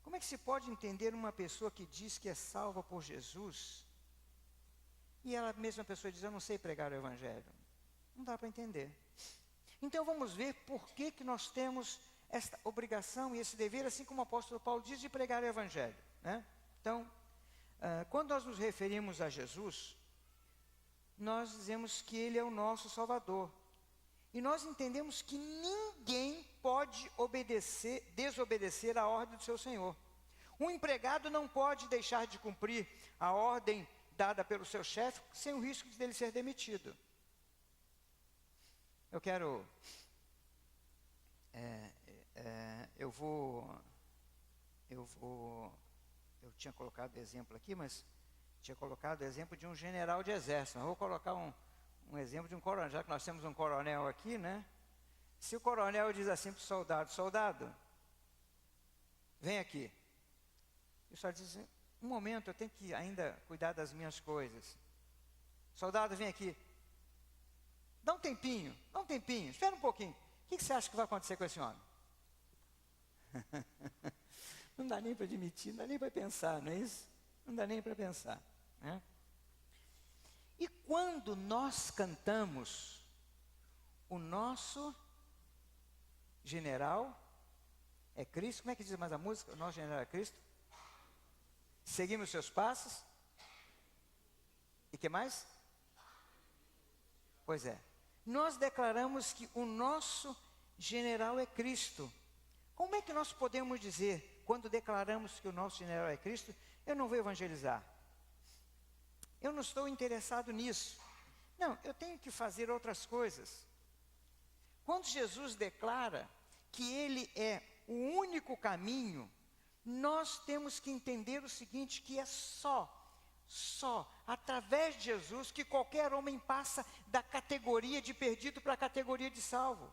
Como é que se pode entender uma pessoa que diz que é salva por Jesus e ela mesma pessoa diz: eu não sei pregar o evangelho? Não dá para entender. Então vamos ver por que nós temos esta obrigação e esse dever, assim como o apóstolo Paulo diz, de pregar o evangelho, né? Então, quando nós nos referimos a Jesus, nós dizemos que Ele é o nosso Salvador. E nós entendemos que ninguém pode desobedecer a ordem do seu Senhor. Um empregado não pode deixar de cumprir a ordem dada pelo seu chefe sem o risco de ele ser demitido. Eu tinha colocado exemplo aqui, mas tinha colocado o exemplo de um general de exército. Eu vou colocar um exemplo de um coronel, já que nós temos um coronel aqui, né? Se o coronel diz assim para o soldado: soldado, vem aqui. E o soldado diz assim: um momento, eu tenho que ainda cuidar das minhas coisas. Soldado, vem aqui. Dá um tempinho, espera um pouquinho. O que você acha que vai acontecer com esse homem? Não dá nem para admitir, não dá nem para pensar, não é isso? Não dá nem para pensar, né? E quando nós cantamos, o nosso general é Cristo. Como é que diz mais a música? O nosso general é Cristo. Seguimos seus passos. E que mais? Pois é. Nós declaramos que o nosso general é Cristo. Como é que nós podemos dizer, quando declaramos que o nosso general é Cristo, eu não vou evangelizar? Eu não estou interessado nisso. Não, eu tenho que fazer outras coisas. Quando Jesus declara que Ele é o único caminho, nós temos que entender o seguinte, que é só através de Jesus que qualquer homem passa da categoria de perdido para a categoria de salvo.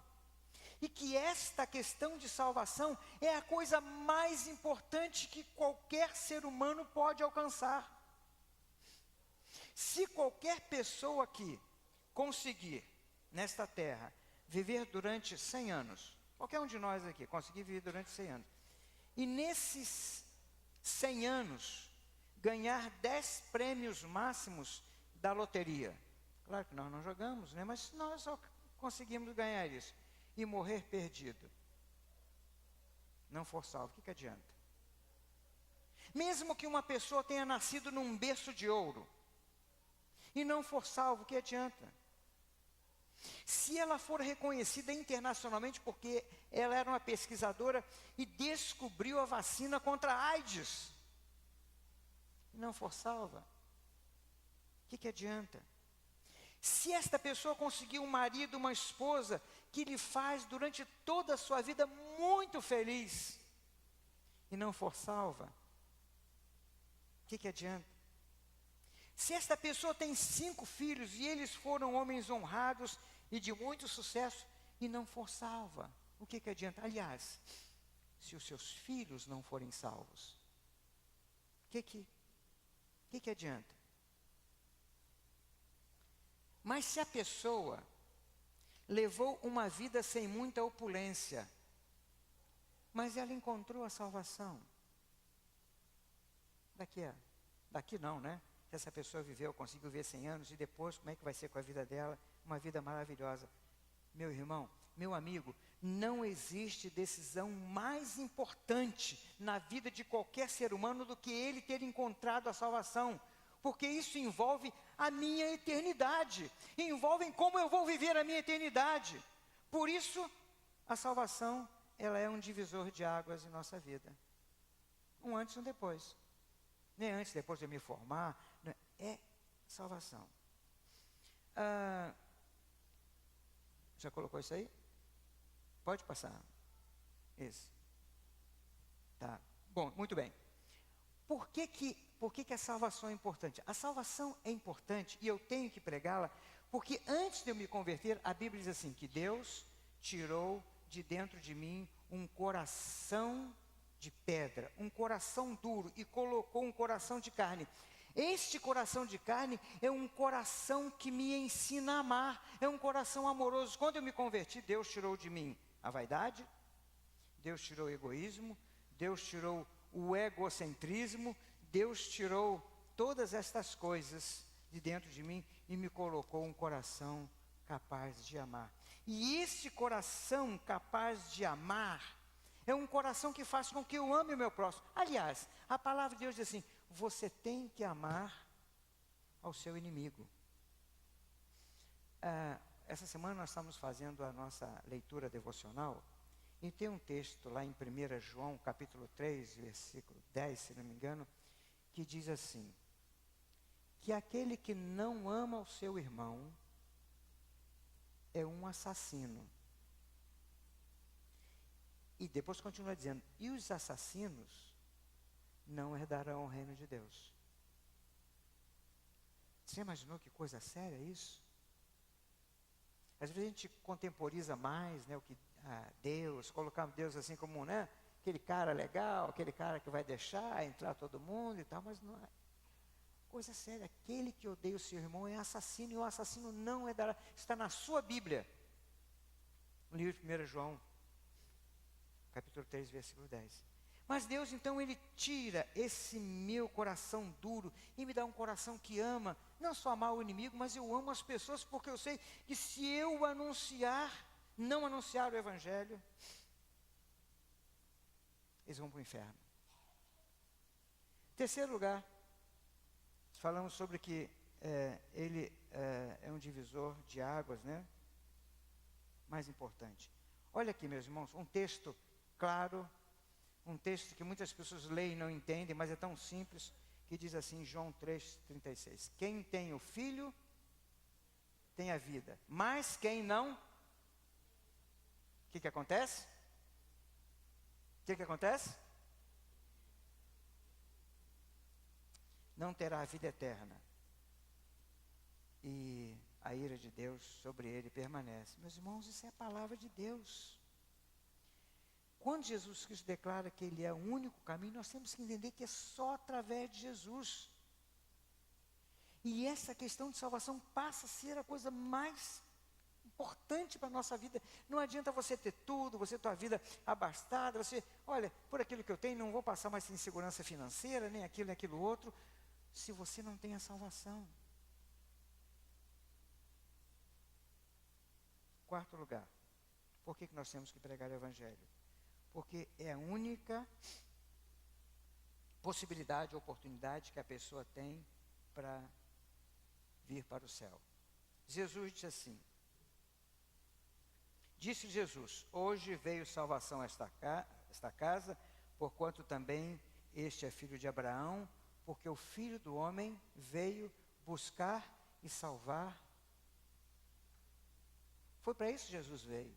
E que esta questão de salvação é a coisa mais importante que qualquer ser humano pode alcançar. Se qualquer pessoa aqui conseguir, nesta terra, viver durante 100 anos, qualquer um de nós aqui conseguir viver durante 100 anos, e nesses 100 anos, ganhar 10 prêmios máximos da loteria. Claro que nós não jogamos, né? Mas nós só conseguimos ganhar isso. E morrer perdido. Não for salvo, o que adianta? Mesmo que uma pessoa tenha nascido num berço de ouro, e não for salvo, o que adianta? Se ela for reconhecida internacionalmente, porque ela era uma pesquisadora e descobriu a vacina contra a AIDS, e não for salva, o que adianta? Se esta pessoa conseguir um marido, uma esposa, que lhe faz durante toda a sua vida muito feliz, e não for salva, o que adianta? Se esta pessoa tem 5 filhos, e eles foram homens honrados e de muito sucesso, e não for salva, o que adianta? Aliás, se os seus filhos não forem salvos, o que adianta? Mas se a pessoa levou uma vida sem muita opulência, mas ela encontrou a salvação, daqui não, né? Se essa pessoa conseguiu viver 100 anos, e depois, como é que vai ser com a vida dela? Uma vida maravilhosa. Meu irmão, meu amigo, não existe decisão mais importante na vida de qualquer ser humano do que ele ter encontrado a salvação, porque isso envolve a minha eternidade, envolve como eu vou viver a minha eternidade. Por isso, a salvação, ela é um divisor de águas em nossa vida. Um antes e um depois. Nem antes, depois de eu me formar, é salvação. Já colocou isso aí? Pode passar. Isso. Tá. Bom, muito bem. Por que a salvação é importante? A salvação é importante e eu tenho que pregá-la, porque antes de eu me converter, a Bíblia diz assim, que Deus tirou de dentro de mim um coração de pedra, um coração duro, e colocou um coração de carne. Este coração de carne é um coração que me ensina a amar, é um coração amoroso. Quando eu me converti, Deus tirou de mim a vaidade, Deus tirou o egoísmo, Deus tirou o egocentrismo, Deus tirou todas estas coisas de dentro de mim e me colocou um coração capaz de amar. E este coração capaz de amar é um coração que faz com que eu ame o meu próximo. Aliás, a palavra de Deus diz assim, você tem que amar ao seu inimigo. Essa semana nós estamos fazendo a nossa leitura devocional, e tem um texto lá em 1 João, capítulo 3, versículo 10, se não me engano, que diz assim, que aquele que não ama o seu irmão é um assassino. E depois continua dizendo, e os assassinos não herdarão o reino de Deus. Você imaginou que coisa séria isso? Às vezes a gente contemporiza mais, né, o que Deus, colocamos Deus assim como, né, aquele cara legal, aquele cara que vai deixar entrar todo mundo e tal, mas não é. Coisa séria, aquele que odeia o seu irmão é assassino, e o assassino não herdará. Está na sua Bíblia, no livro de 1 João. capítulo 3, versículo 10. Mas Deus, então, Ele tira esse meu coração duro e me dá um coração que ama, não só amar o inimigo, mas eu amo as pessoas, porque eu sei que se eu não anunciar o Evangelho, eles vão para o inferno. Terceiro lugar, falamos sobre que ele é um divisor de águas, né? Mais importante. Olha aqui, meus irmãos, um texto claro, um texto que muitas pessoas leem e não entendem, mas é tão simples, que diz assim, João 3,36. Quem tem o Filho, tem a vida. Mas quem não, o que acontece? O que acontece? Não terá a vida eterna. E a ira de Deus sobre ele permanece. Meus irmãos, isso é a palavra de Deus. Quando Jesus Cristo declara que Ele é o único caminho, nós temos que entender que é só através de Jesus. E essa questão de salvação passa a ser a coisa mais importante para a nossa vida. Não adianta você ter tudo, você ter a vida abastada, olha, por aquilo que eu tenho, não vou passar mais insegurança financeira, nem aquilo outro, se você não tem a salvação. Quarto lugar, por que nós temos que pregar o Evangelho? Porque é a única possibilidade, oportunidade que a pessoa tem para vir para o céu. Jesus disse assim, disse Jesus, hoje veio salvação a esta casa, porquanto também este é filho de Abraão, porque o Filho do Homem veio buscar e salvar. Foi para isso que Jesus veio.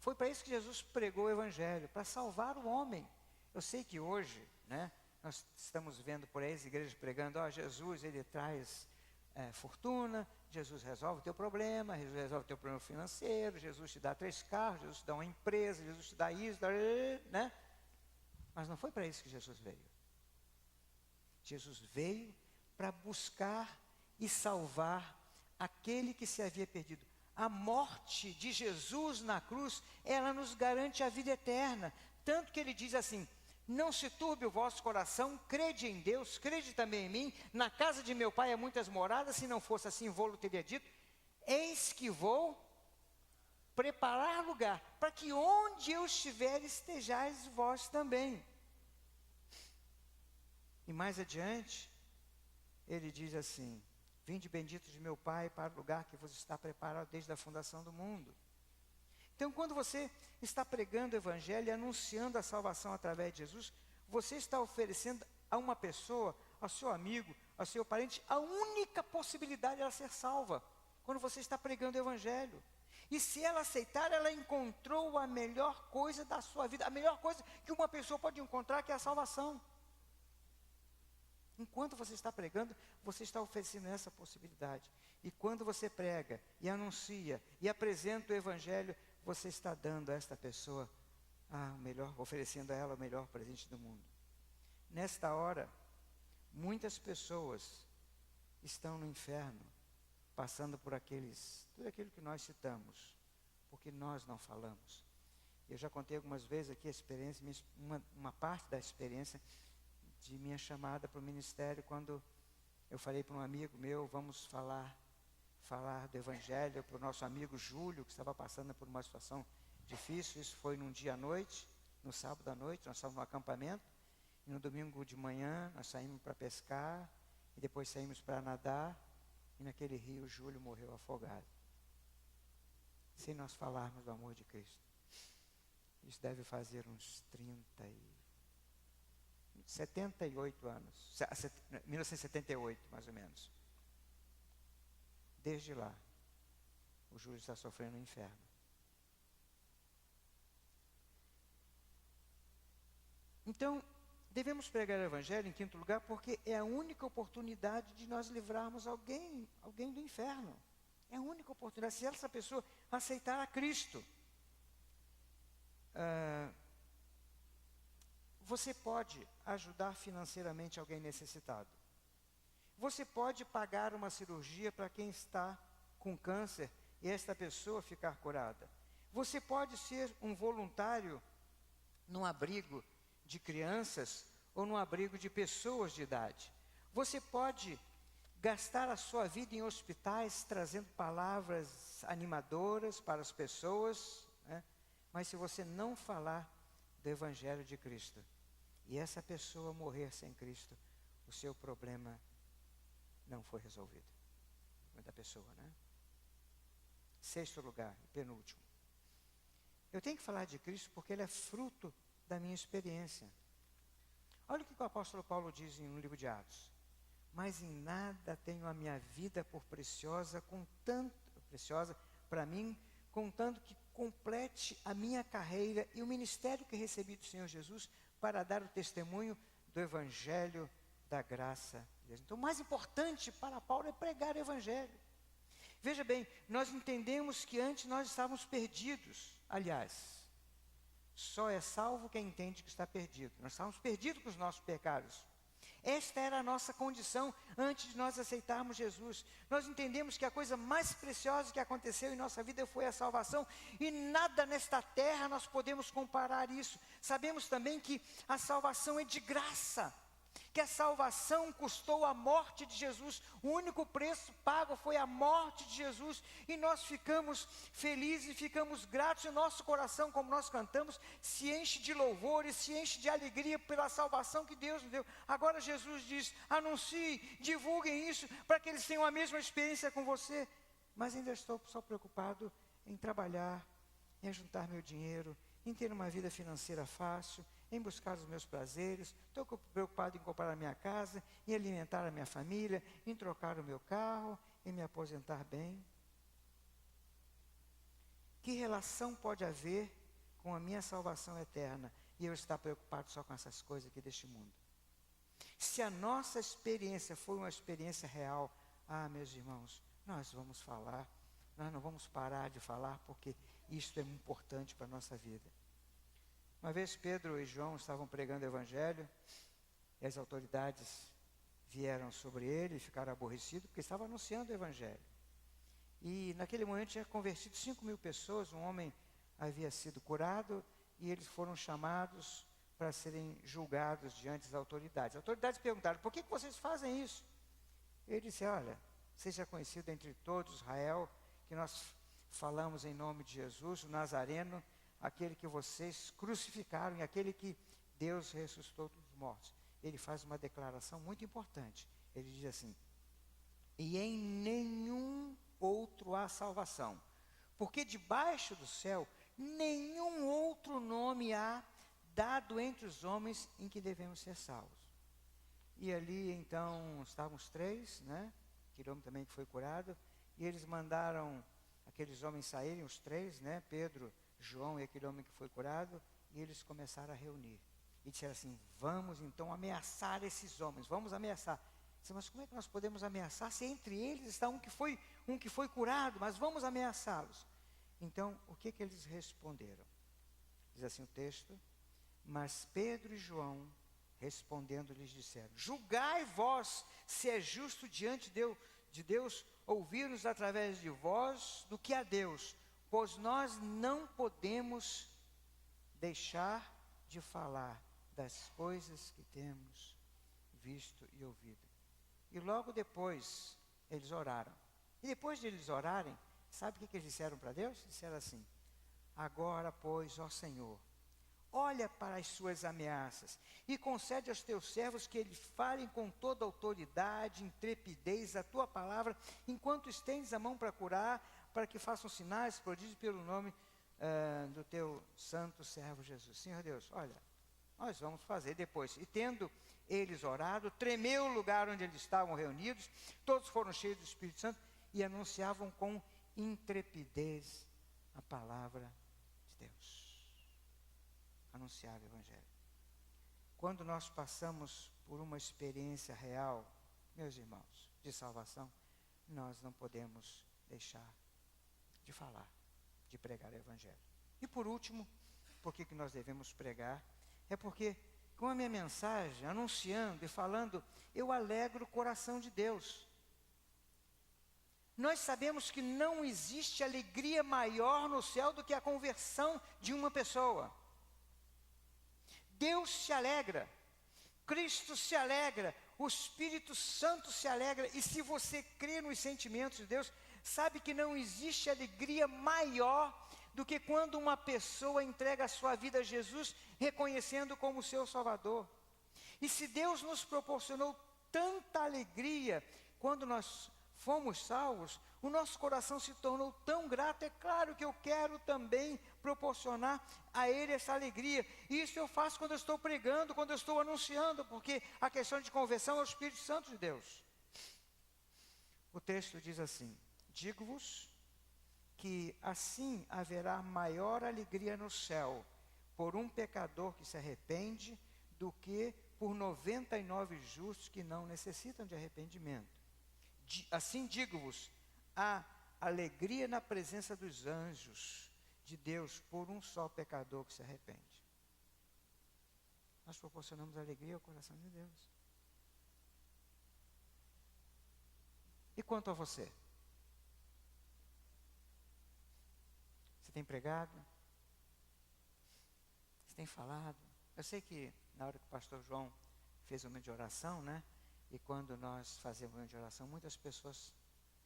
Foi para isso que Jesus pregou o Evangelho, para salvar o homem. Eu sei que hoje, né, nós estamos vendo por aí as igrejas pregando, Jesus, Ele traz fortuna, Jesus resolve o teu problema, Jesus resolve o teu problema financeiro, Jesus te dá 3 carros, Jesus te dá uma empresa, Jesus te dá isso, né? Mas não foi para isso que Jesus veio. Jesus veio para buscar e salvar aquele que se havia perdido. A morte de Jesus na cruz, ela nos garante a vida eterna. Tanto que ele diz assim, não se turbe o vosso coração, crede em Deus, crede também em mim. Na casa de meu pai há muitas moradas, se não fosse assim, vou-lo teria dito. Eis que vou preparar lugar, para que onde eu estiver, estejais vós também. E mais adiante, ele diz assim, vinde benditos de meu Pai para o lugar que vos está preparado desde a fundação do mundo. Então, quando você está pregando o Evangelho e anunciando a salvação através de Jesus, você está oferecendo a uma pessoa, ao seu amigo, ao seu parente, a única possibilidade de ela ser salva, quando você está pregando o Evangelho. E se ela aceitar, ela encontrou a melhor coisa da sua vida, a melhor coisa que uma pessoa pode encontrar, que é a salvação. Enquanto você está pregando, você está oferecendo essa possibilidade. E quando você prega, e anuncia, e apresenta o Evangelho, você está dando a esta pessoa oferecendo a ela o melhor presente do mundo. Nesta hora, muitas pessoas estão no inferno, passando por tudo aquilo que nós citamos, porque nós não falamos. Eu já contei algumas vezes aqui a experiência, uma parte da experiência de minha chamada para o ministério, quando eu falei para um amigo meu, vamos falar do Evangelho para o nosso amigo Júlio, que estava passando por uma situação difícil. Isso foi num dia à noite, no sábado à noite, nós estávamos no acampamento, e no domingo de manhã nós saímos para pescar, e depois saímos para nadar, e naquele rio Júlio morreu afogado, sem nós falarmos do amor de Cristo. Isso deve fazer uns 78 anos, 1978 mais ou menos. Desde lá, o Júlio está sofrendo no inferno. Então, devemos pregar o Evangelho em quinto lugar, porque é a única oportunidade de nós livrarmos alguém do inferno. É a única oportunidade, se essa pessoa aceitar a Cristo. Você pode ajudar financeiramente alguém necessitado. Você pode pagar uma cirurgia para quem está com câncer e esta pessoa ficar curada. Você pode ser um voluntário num abrigo de crianças ou num abrigo de pessoas de idade. Você pode gastar a sua vida em hospitais trazendo palavras animadoras para as pessoas, né? Mas se você não falar do Evangelho de Cristo e essa pessoa morrer sem Cristo, o seu problema não foi resolvido. Da pessoa, né? Sexto lugar, penúltimo. Eu tenho que falar de Cristo porque ele é fruto da minha experiência. Olha o que o apóstolo Paulo diz no livro de Atos. Mas em nada tenho a minha vida por preciosa para mim, contanto que complete a minha carreira e o ministério que recebi do Senhor Jesus para dar o testemunho do Evangelho da graça de Deus. Então, o mais importante para Paulo é pregar o Evangelho. Veja bem, nós entendemos que antes nós estávamos perdidos. Aliás, só é salvo quem entende que está perdido. Nós estávamos perdidos com os nossos pecados. Esta era a nossa condição antes de nós aceitarmos Jesus. Nós entendemos que a coisa mais preciosa que aconteceu em nossa vida foi a salvação. E nada nesta terra nós podemos comparar isso. Sabemos também que a salvação é de graça. Que a salvação custou a morte de Jesus. O único preço pago foi a morte de Jesus. E nós ficamos felizes e ficamos gratos. E o nosso coração, como nós cantamos, se enche de louvor e se enche de alegria pela salvação que Deus nos deu. Agora Jesus diz, anuncie, divulguem isso, para que eles tenham a mesma experiência com você. Mas ainda estou só preocupado em trabalhar, em juntar meu dinheiro, em ter uma vida financeira fácil, em buscar os meus prazeres, estou preocupado em comprar a minha casa, em alimentar a minha família, em trocar o meu carro, em me aposentar bem. Que relação pode haver com a minha salvação eterna e eu estar preocupado só com essas coisas aqui deste mundo? Se a nossa experiência foi uma experiência real, meus irmãos, nós vamos falar, nós não vamos parar de falar porque isto é importante para a nossa vida. Uma vez Pedro e João estavam pregando o Evangelho, e as autoridades vieram sobre ele e ficaram aborrecidos, porque estavam anunciando o Evangelho. E naquele momento tinha convertido 5.000 pessoas, um homem havia sido curado, e eles foram chamados para serem julgados diante das autoridades. As autoridades perguntaram, por que vocês fazem isso? Ele disse, olha, seja conhecido entre todos Israel, que nós falamos em nome de Jesus, o Nazareno, aquele que vocês crucificaram e aquele que Deus ressuscitou dos mortos. Ele faz uma declaração muito importante. Ele diz assim, e em nenhum outro há salvação, porque debaixo do céu nenhum outro nome há dado entre os homens em que devemos ser salvos. E ali então estavam os 3, né? Aquele homem também que foi curado, e eles mandaram aqueles homens saírem, os 3, né? Pedro, João e aquele homem que foi curado, e eles começaram a reunir. E disseram assim, vamos então ameaçar esses homens, vamos ameaçar. Disse, mas como é que nós podemos ameaçar se entre eles está um que foi curado, mas vamos ameaçá-los. Então, o que eles responderam? Diz assim o texto, mas Pedro e João, respondendo, lhes disseram, julgai vós se é justo diante de Deus ouvir-nos através de vós do que a Deus, pois nós não podemos deixar de falar das coisas que temos visto e ouvido. E logo depois, eles oraram. E depois de eles orarem, sabe o que eles disseram para Deus? Disseram assim, agora, pois, ó Senhor, olha para as suas ameaças e concede aos teus servos que eles falem com toda autoridade, intrepidez a tua palavra, enquanto estendes a mão para curar, para que façam sinais, prodígios pelo nome do teu santo servo Jesus. Senhor Deus, olha, nós vamos fazer depois. E tendo eles orado, tremeu o lugar onde eles estavam reunidos, todos foram cheios do Espírito Santo e anunciavam com intrepidez a palavra de Deus. Anunciar o Evangelho. Quando nós passamos por uma experiência real, meus irmãos, de salvação, nós não podemos deixar de falar, de pregar o Evangelho. E por último, por que nós devemos pregar? É porque com a minha mensagem, anunciando e falando, eu alegro o coração de Deus. Nós sabemos que não existe alegria maior no céu do que a conversão de uma pessoa. Deus se alegra, Cristo se alegra, o Espírito Santo se alegra. E se você crê nos sentimentos de Deus, sabe que não existe alegria maior do que quando uma pessoa entrega a sua vida a Jesus, reconhecendo como seu Salvador. E se Deus nos proporcionou tanta alegria quando nós fomos salvos, o nosso coração se tornou tão grato. É claro que eu quero também proporcionar a Ele essa alegria. E isso eu faço quando eu estou pregando, quando eu estou anunciando, porque a questão de conversão é o Espírito Santo de Deus. O texto diz assim: digo-vos que assim haverá maior alegria no céu por um pecador que se arrepende do que por 99 justos que não necessitam de arrependimento. Assim digo-vos, há alegria na presença dos anjos de Deus por um só pecador que se arrepende. Nós proporcionamos alegria ao coração de Deus. E quanto a você? Você tem pregado? Você tem falado? Eu sei que na hora que o pastor João fez um momento de oração, né? E quando nós fazemos um momento de oração, muitas pessoas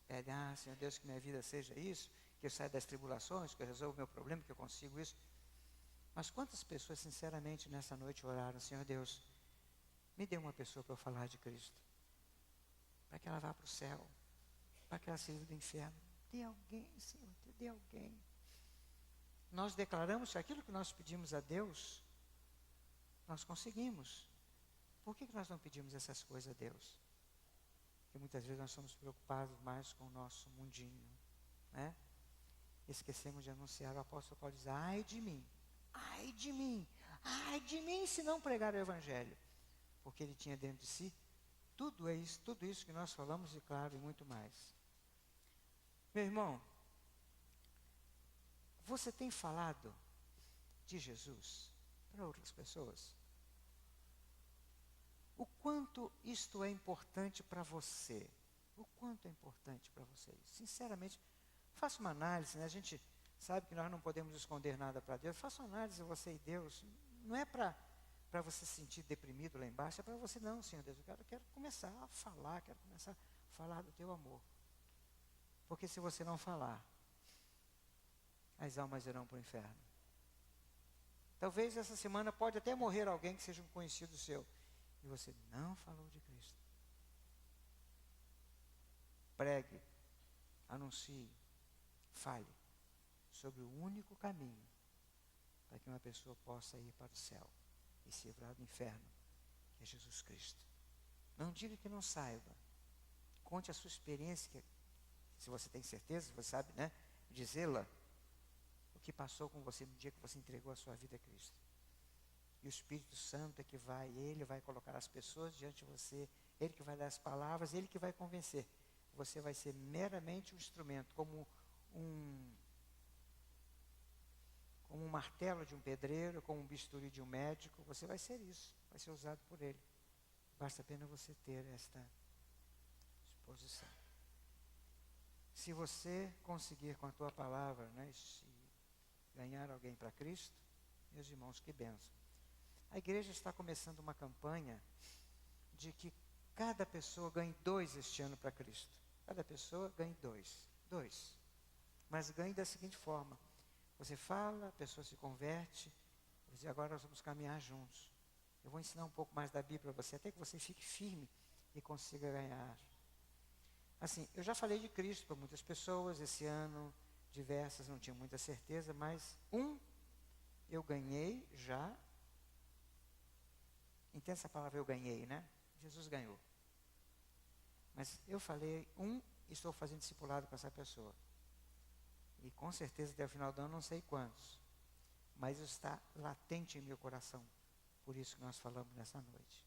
pedem: Senhor Deus, que minha vida seja isso, que eu saia das tribulações, que eu resolva o meu problema, que eu consigo isso. Mas quantas pessoas sinceramente nessa noite oraram: Senhor Deus, me dê uma pessoa para eu falar de Cristo, para que ela vá para o céu, para que ela se livre do inferno. Dê alguém, Senhor, dê alguém. Nós declaramos que aquilo que nós pedimos a Deus, nós conseguimos. Por que nós não pedimos essas coisas a Deus? Porque muitas vezes nós somos preocupados mais com o nosso mundinho, né? Esquecemos de anunciar. O apóstolo Paulo diz: ai de mim, ai de mim, ai de mim se não pregar o Evangelho. Porque ele tinha dentro de si tudo isso que nós falamos, e claro, e muito mais. Meu irmão, você tem falado de Jesus para outras pessoas? O quanto isto é importante para você? O quanto é importante para vocês? Sinceramente, faça uma análise, né? A gente sabe que nós não podemos esconder nada para Deus. Faça uma análise, você e Deus. Não é para você se sentir deprimido lá embaixo, é para você: não, Senhor Deus, eu quero começar a falar, quero começar a falar do teu amor. Porque se você não falar, as almas irão para o inferno. Talvez essa semana pode até morrer alguém que seja um conhecido seu, e você não falou de Cristo. Pregue, anuncie, fale sobre o único caminho para que uma pessoa possa ir para o céu e se livrar do inferno, que é Jesus Cristo. Não diga que não saiba. Conte a sua experiência, se você tem certeza, você sabe, né? Dizê-la, o que passou com você no dia que você entregou a sua vida a Cristo. E o Espírito Santo é que Ele vai colocar as pessoas diante de você, Ele que vai dar as palavras, Ele que vai convencer. Você vai ser meramente um instrumento, como um martelo de um pedreiro, como um bisturi de um médico. Você vai ser isso, vai ser usado por Ele. Basta apenas você ter esta disposição. Se você conseguir com a tua palavra, né, ganhar alguém para Cristo, meus irmãos, que bênção. A igreja está começando uma campanha de que cada pessoa ganhe 2 este ano para Cristo. Cada pessoa ganhe 2. Mas ganhe da seguinte forma: você fala, a pessoa se converte, e agora nós vamos caminhar juntos. Eu vou ensinar um pouco mais da Bíblia para você, até que você fique firme e consiga ganhar. Assim, eu já falei de Cristo para muitas pessoas esse ano, diversas não tinham muita certeza, mas eu ganhei já. Entende essa palavra, eu ganhei, né? Jesus ganhou. Mas eu falei, estou fazendo discipulado com essa pessoa. E com certeza até o final do ano não sei quantos. Mas está latente em meu coração. Por isso que nós falamos nessa noite.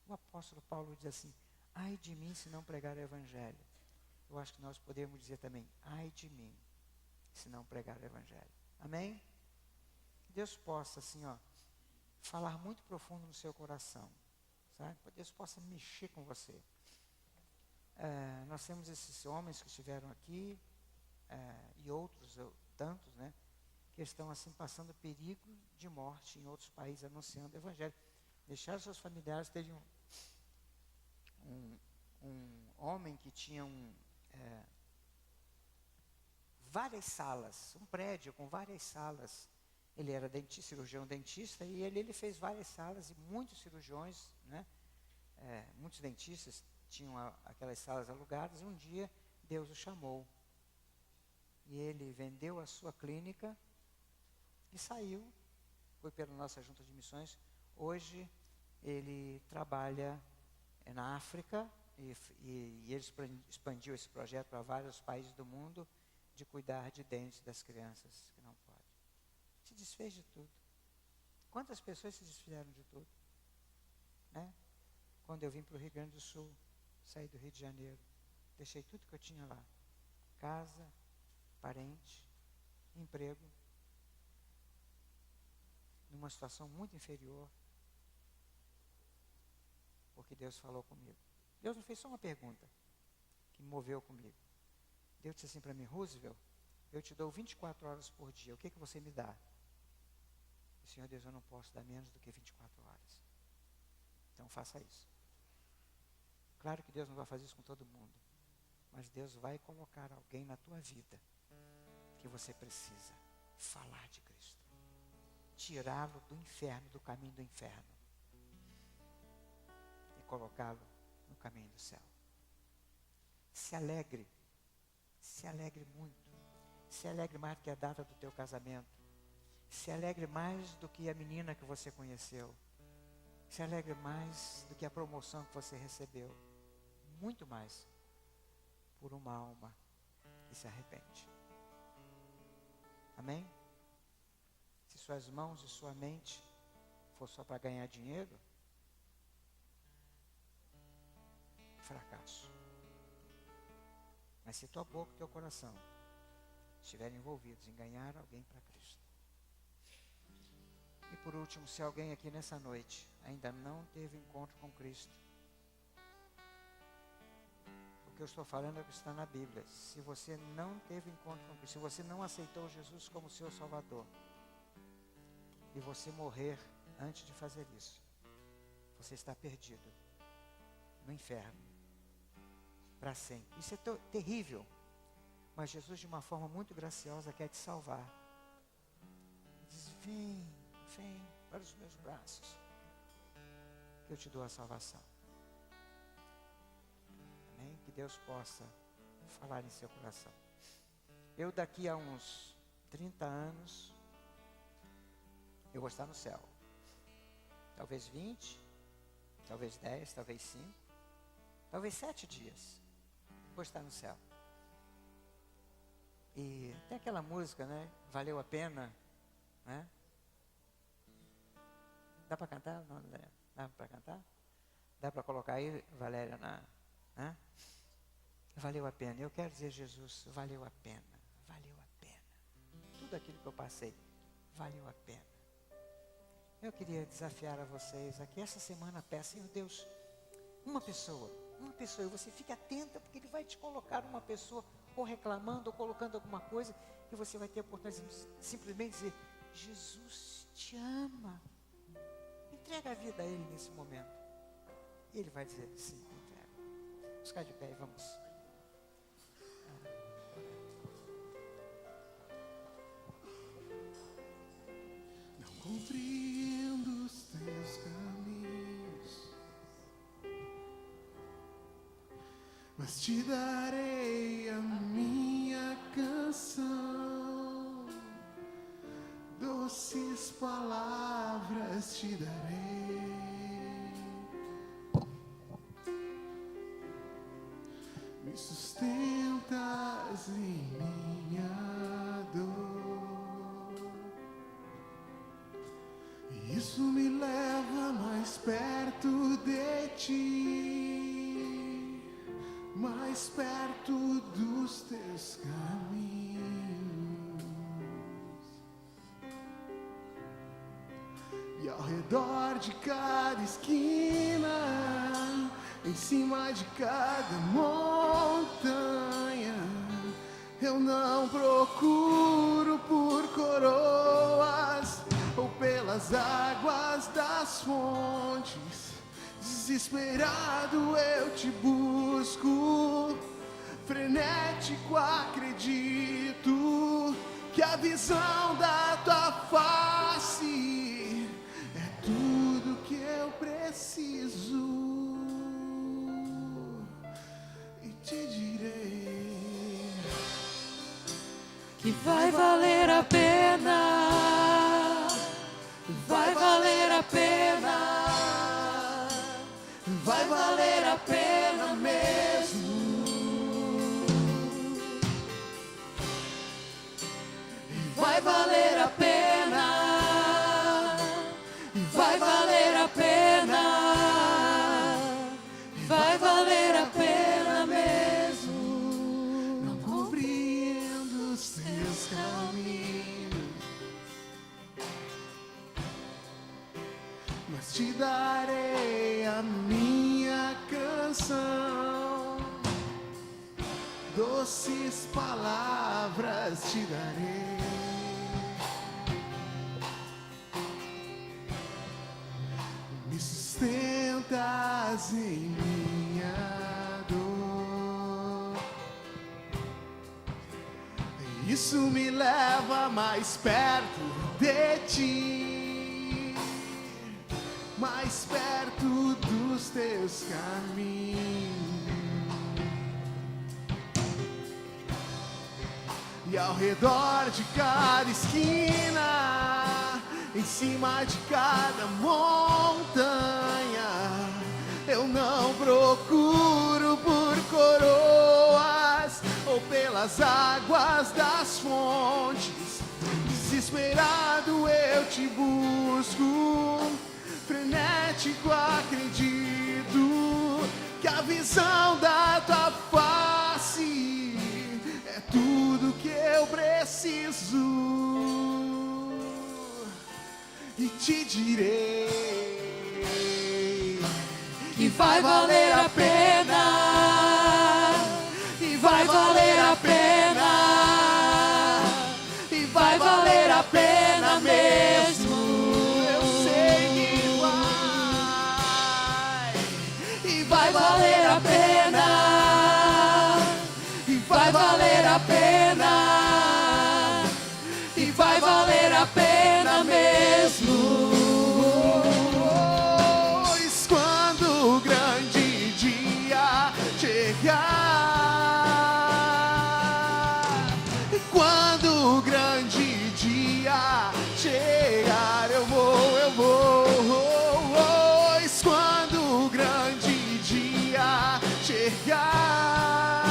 O apóstolo Paulo diz assim: ai de mim se não pregar o Evangelho. Eu acho que nós podemos dizer também: ai de mim se não pregar o Evangelho. Amém? Deus possa assim, falar muito profundo no seu coração, sabe? Deus possa mexer com você. Nós temos esses homens que estiveram aqui, e outros tantos, né? que estão assim passando perigo de morte em outros países, anunciando o Evangelho. Deixaram seus familiares. Teve um homem que tinha várias salas, um prédio com várias salas. Ele era cirurgião dentista, e ele fez várias salas, e muitos cirurgiões, né, muitos dentistas tinham aquelas salas alugadas. E um dia Deus o chamou, e ele vendeu a sua clínica e saiu, foi pela nossa junta de missões. Hoje ele trabalha na África, e ele expandiu esse projeto para vários países do mundo, de cuidar de dentes das crianças que não podem. Se desfez de tudo. Quantas pessoas se desfizeram de tudo? Né? Quando eu vim para o Rio Grande do Sul, saí do Rio de Janeiro, deixei tudo que eu tinha lá. Casa, parente, emprego, numa situação muito inferior, porque Deus falou comigo. Deus não fez só uma pergunta que me moveu comigo. Deus disse assim para mim: Roosevelt, eu te dou 24 horas por dia, o que você me dá? E, Senhor Deus, eu não posso dar menos do que 24 horas. Então faça isso. Claro que Deus não vai fazer isso com todo mundo, mas Deus vai colocar alguém na tua vida que você precisa falar de Cristo, tirá-lo do inferno, do caminho do inferno, e colocá-lo no caminho do céu. Se alegre muito, se alegre mais do que a data do teu casamento, se alegre mais do que a menina que você conheceu, se alegre mais do que a promoção que você recebeu, muito mais, por uma alma que se arrepende. Amém? Se suas mãos e sua mente for só para ganhar dinheiro, fracasso. Mas se tua boca e teu coração estiverem envolvidos em ganhar alguém para Cristo. E por último, se alguém aqui nessa noite ainda não teve encontro com Cristo, o que eu estou falando é o que está na Bíblia. Se você não teve encontro com Cristo, se você não aceitou Jesus como seu Salvador, e você morrer antes de fazer isso, você está perdido no inferno para sempre. Isso é terrível, mas Jesus, de uma forma muito graciosa, quer te salvar. Ele diz: vem para os meus braços, que eu te dou a salvação. Amém? Que Deus possa falar em seu coração. Eu, daqui a uns 30 anos, eu vou estar no céu. Talvez 20, talvez 10, talvez 5, talvez 7 dias. Vou estar no céu. E tem aquela música, né? Valeu a pena, né? Dá para cantar? Não, dá para cantar? Dá para colocar aí, Valéria, né? Valeu a pena. Eu quero dizer, Jesus, valeu a pena. Valeu a pena. Tudo aquilo que eu passei, valeu a pena. Eu queria desafiar a vocês aqui, essa semana, peça: Senhor Deus, uma pessoa, e você fique atenta, porque Ele vai te colocar uma pessoa, ou reclamando, ou colocando alguma coisa, e você vai ter a oportunidade de simplesmente dizer: Jesus te ama. Entrega a vida a Ele nesse momento. E Ele vai dizer: sim, entrega. Vamos ficar de pé e vamos. Não compreendo os teus caminhos, mas te darei a minha canção. Doces palavras te darei. Me sustentas em minha dor. E isso me leva mais perto de ti, mais perto dos teus caminhos. E ao redor de cada esquina, em cima de cada montanha, eu não procuro por coroa, das fontes, desesperado eu te busco, frenético acredito que a visão da tua face é tudo que eu preciso. E te direi que vai valer a pena, vai valer a pena, vai valer a pena mesmo. Vai valer a pena, vai valer a pena, vai valer a pena mesmo. Não compreendo os teus caminhos, mas te darei a minha canção. Doces palavras te darei. Me sustentas em minha dor. Isso me leva mais perto de ti, mais perto dos teus caminhos. E ao redor de cada esquina, em cima de cada montanha, eu não procuro por coroas ou pelas águas das fontes. Desesperado eu te busco, frenético acredito que a visão da tua face é tudo que eu preciso. E te direi que vai valer a pena, e vai valer a pena, e vai valer a pena mesmo. eu sei que vai, e vai valer a pena, e vai valer a pena, E vai valer a pena mesmo. pois quando o grande dia chegar, e quando o grande dia chegar, eu vou, pois quando o grande dia chegar,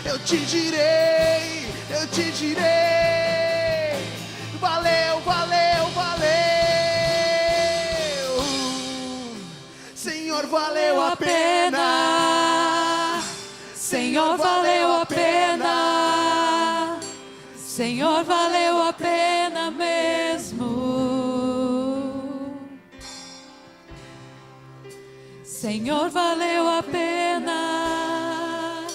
eu te direi, valeu, valeu, valeu, Senhor, valeu a pena, Senhor, valeu a pena, Senhor, valeu a pena mesmo. Senhor, valeu a pena,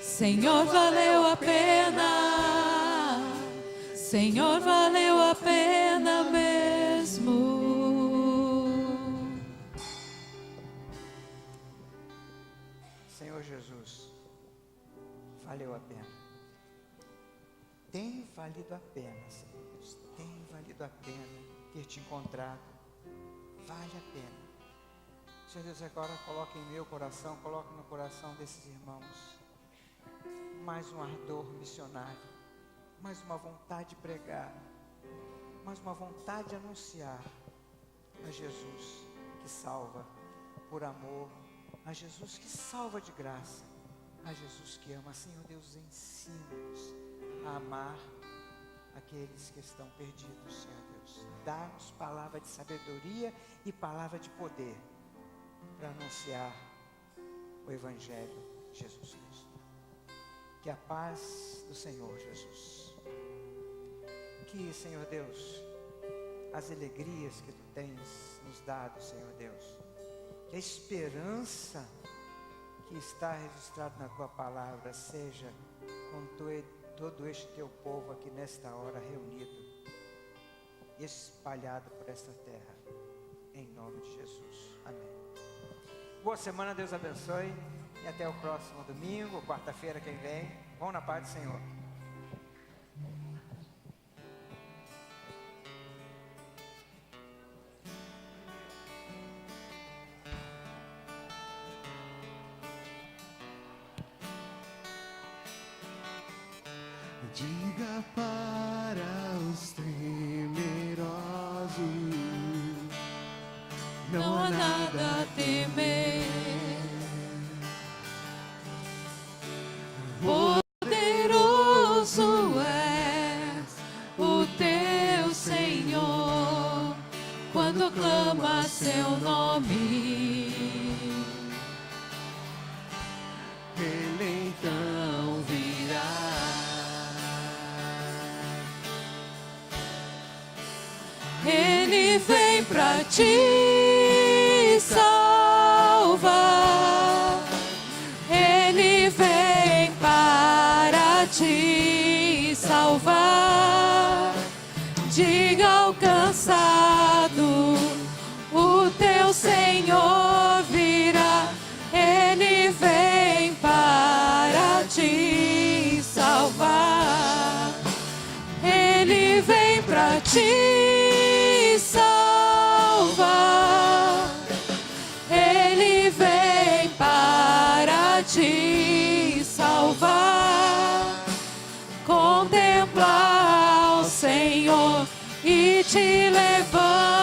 Senhor, valeu a pena, Senhor, valeu a pena mesmo. Senhor Jesus, valeu a pena. Tem valido a pena, Senhor Deus. Tem valido a pena ter te encontrado. Vale a pena. Senhor Deus, agora coloca em meu coração, coloca no coração desses irmãos mais um ardor missionário, mais uma vontade de pregar, mais uma vontade de anunciar a Jesus que salva por amor, a Jesus que salva de graça, a Jesus que ama. Senhor Deus, ensina-nos a amar aqueles que estão perdidos, Senhor Deus. Dá-nos palavra de sabedoria e palavra de poder para anunciar o Evangelho de Jesus Cristo. Que a paz do Senhor Jesus, que, Senhor Deus, as alegrias que Tu tens nos dado, Senhor Deus, que a esperança que está registrada na Tua palavra seja com todo este Teu povo aqui nesta hora reunido e espalhado por esta terra. em nome de Jesus. Amém. Boa semana, Deus abençoe. E até o próximo domingo, quarta-feira quem vem. Vão na paz do Senhor. Diga para os temerosos, Não há nada a temer. Poderoso és o teu Senhor, quando clama seu nome. Ele então virá. Ele vem pra te salvar. Ele vem para te salvar. Diga ao cansado, o teu Senhor virá. Ele vem para te salvar. Ele vem para te salvar. Ele vem para te salvar. Contempla o Senhor e te levanta.